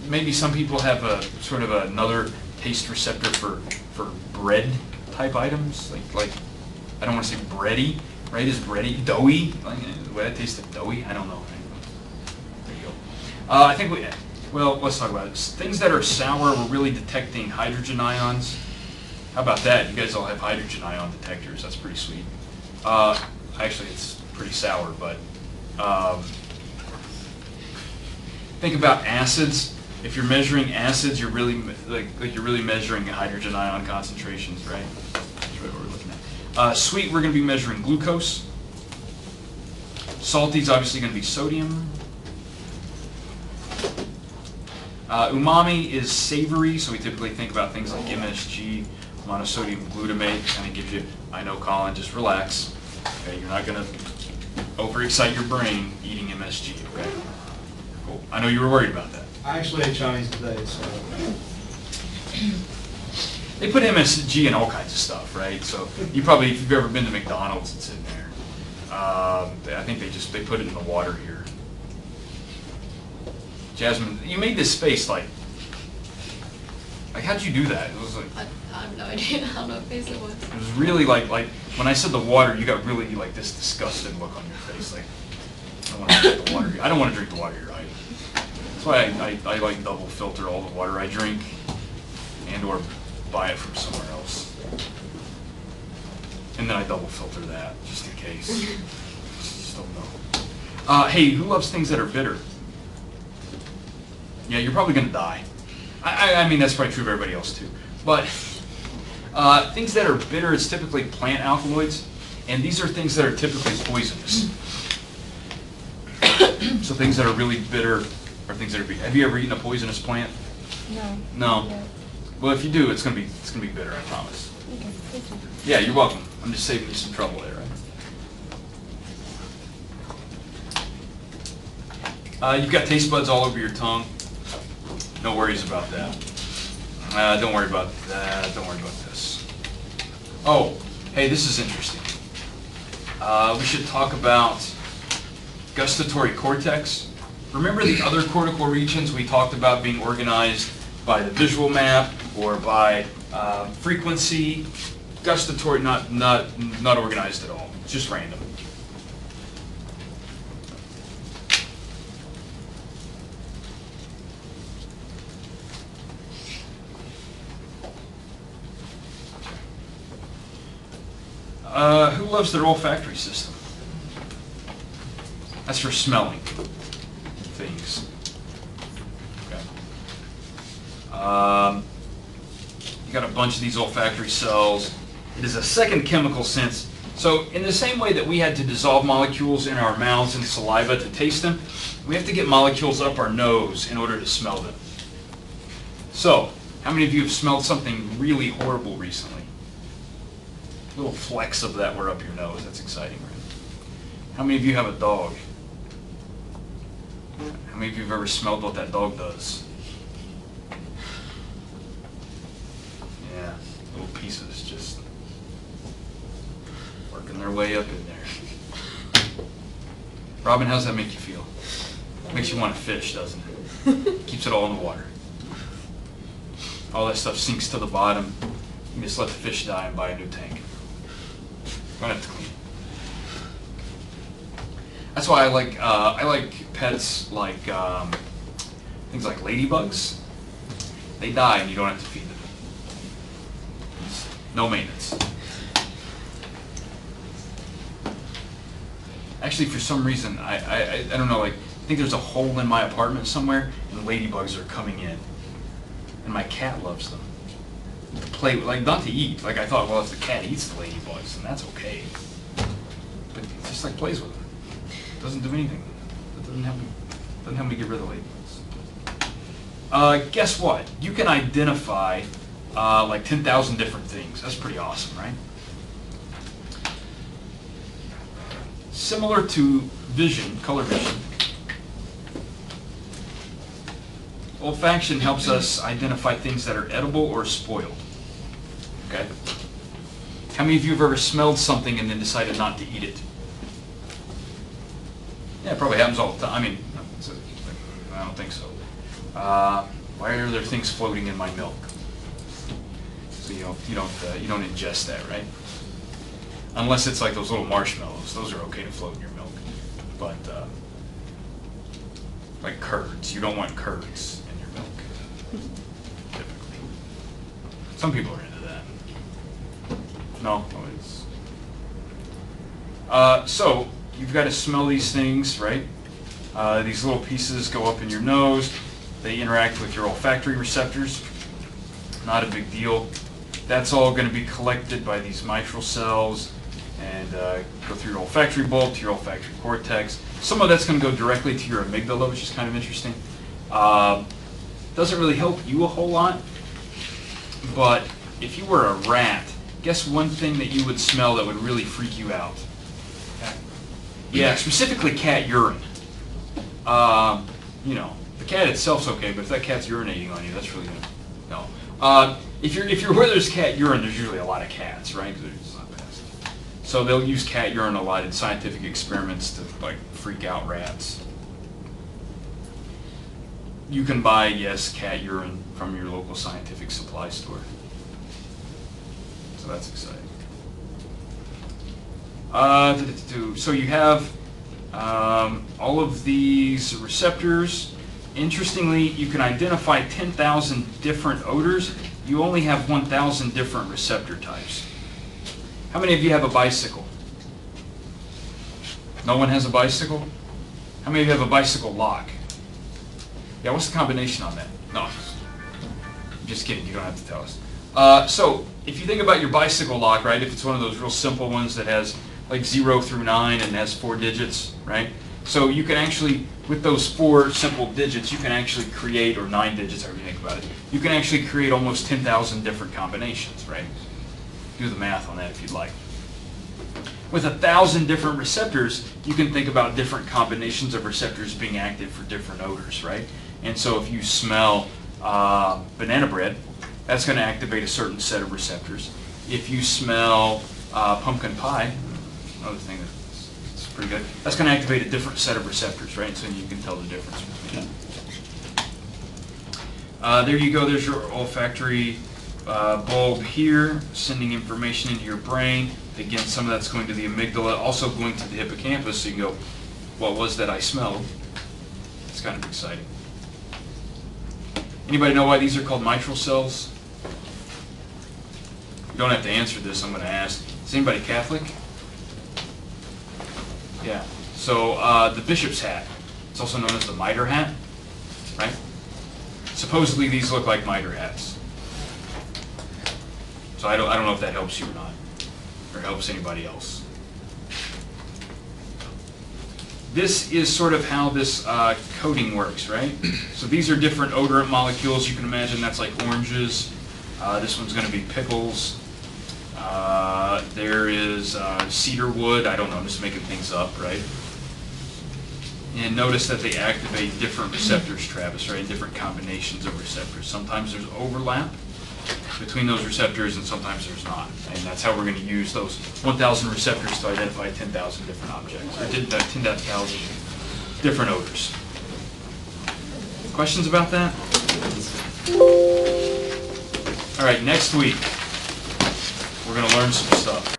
maybe some people have a sort of another taste receptor for bread type items, like I don't want to say bready, right? Is bready doughy? Like, the way I taste it doughy? I don't know. There you go. I think let's talk about it. Things that are sour, we're really detecting hydrogen ions. How about that? You guys all have hydrogen ion detectors. That's pretty sweet. Actually, it's pretty sour, but think about acids. If you're measuring acids, you're really like you're really measuring hydrogen ion concentrations, right? That's what we're looking at. Sweet, we're going to be measuring glucose. Salty is obviously going to be sodium. Umami is savory, so we typically think about things like MSG, monosodium glutamate. Kind of gives you, I know, Colin, just relax. Okay, you're not going to overexcite your brain eating MSG. Okay, cool. I know you were worried about that. I actually ate Chinese today, so. They put MSG in all kinds of stuff, right? So you probably, if you've ever been to McDonald's, it's in there. I think they put it in the water here. Jasmine, you made this space like how'd you do that? It was like I have no idea how no face it was. it was really like when I said the water, you got really like this disgusted look on your face, like I don't want to drink the water. I don't want to drink the water you're hiding. That's why I like double filter all the water I drink, and or buy it from somewhere else. And then I double filter that just in case. Just don't know. Hey, who loves things that are bitter? Yeah, you're probably gonna die. I mean, that's probably true of everybody else too. But things that are bitter is typically plant alkaloids, and these are things that are typically poisonous. So things that are really bitter are things that are. Have you ever eaten a poisonous plant? No. No. Yeah. Well, if you do, it's gonna be bitter. I promise. Okay, thank you. Yeah, you're welcome. I'm just saving you some trouble there, right? You've got taste buds all over your tongue. No worries about that. Don't worry about that. Don't worry about this. Oh, hey, this is interesting. We should talk about gustatory cortex. Remember the other cortical regions we talked about being organized by the visual map or by frequency? Gustatory, not organized at all. It's just random. Who loves their olfactory system? That's for smelling things. Okay. You got a bunch of these olfactory cells. It is a second chemical sense. So in the same way that we had to dissolve molecules in our mouths and saliva to taste them, we have to get molecules up our nose in order to smell them. So, how many of you have smelled something really horrible recently? Little flecks of that were up your nose. That's exciting, right? How many of you have a dog? How many of you have ever smelled what that dog does? Yeah, little pieces just working their way up in there. Robin, how's that make you feel? Makes you want to fish, doesn't it? Keeps it all in the water. All that stuff sinks to the bottom. You just let the fish die and buy a new tank. You don't have to clean it. That's why I like pets like things like ladybugs. They die and you don't have to feed them. It's no maintenance. Actually, for some reason, I don't know, like I think there's a hole in my apartment somewhere, and ladybugs are coming in, and my cat loves them. To play with, like not to eat. Like I thought, well, if the cat eats the ladybugs, then that's okay. But it just like plays with them. It doesn't do anything. It doesn't help me get rid of the ladybugs. Guess what? You can identify like 10,000 different things. That's pretty awesome, right? Similar to vision, color vision, olfaction helps us identify things that are edible or spoiled. Okay? How many of you have ever smelled something and then decided not to eat it? Yeah, it probably happens all the time. I mean, I don't think so. Why are there things floating in my milk? So you don't ingest that, right? Unless it's like those little marshmallows. Those are okay to float in your milk. But like curds, you don't want curds in your milk, typically. Some people are into that. No. So you've got to smell these things, right? These little pieces go up in your nose. They interact with your olfactory receptors. Not a big deal. That's all going to be collected by these mitral cells and go through your olfactory bulb to your olfactory cortex. Some of that's going to go directly to your amygdala, which is kind of interesting. Doesn't really help you a whole lot, but if you were a rat, guess one thing that you would smell that would really freak you out? Yeah, specifically cat urine. You know, the cat itself's okay, but if that cat's urinating on you, that's really good. No. If you're where there's cat urine, there's usually a lot of cats, right? 'Cause they're just not pests. So they'll use cat urine a lot in scientific experiments to like freak out rats. You can buy, yes, cat urine from your local scientific supply store. So that's exciting. So you have all of these receptors. Interestingly, you can identify 10,000 different odors. You only have 1,000 different receptor types. How many of you have a bicycle? No one has a bicycle? How many of you have a bicycle lock? Yeah, what's the combination on that? No, just kidding, you don't have to tell us. So, if you think about your bicycle lock, right, if it's one of those real simple ones that has like 0 through 9 and has 4 digits, right? So you can actually, with those 4 simple digits, you can actually create, or 9 digits, however you think about it, you can actually create almost 10,000 different combinations, right? Do the math on that if you'd like. With 1,000 different receptors, you can think about different combinations of receptors being active for different odors, right? And so if you smell banana bread, that's going to activate a certain set of receptors. If you smell pumpkin pie, another thing that's pretty good, that's going to activate a different set of receptors, right? So you can tell the difference between them. There you go, there's your olfactory bulb here, sending information into your brain. Again, some of that's going to the amygdala, also going to the hippocampus, so you can go, what was that I smelled? It's kind of exciting. Anybody know why these are called mitral cells? You don't have to answer this, I'm going to ask. Is anybody Catholic? Yeah. So the bishop's hat, it's also known as the mitre hat, right? Supposedly these look like mitre hats. So I don't know if that helps you or not, or helps anybody else. This is sort of how this coating works, right? So these are different odorant molecules. You can imagine that's like oranges. This one's going to be pickles. There is cedar wood. I don't know, I'm just making things up, right? And notice that they activate different receptors, Travis, right? Different combinations of receptors. Sometimes there's overlap between those receptors and sometimes there's not. And that's how we're going to use those 1,000 receptors to identify 10,000 different objects, or 10,000 different odors. Questions about that? All right, next week we're going to learn some stuff.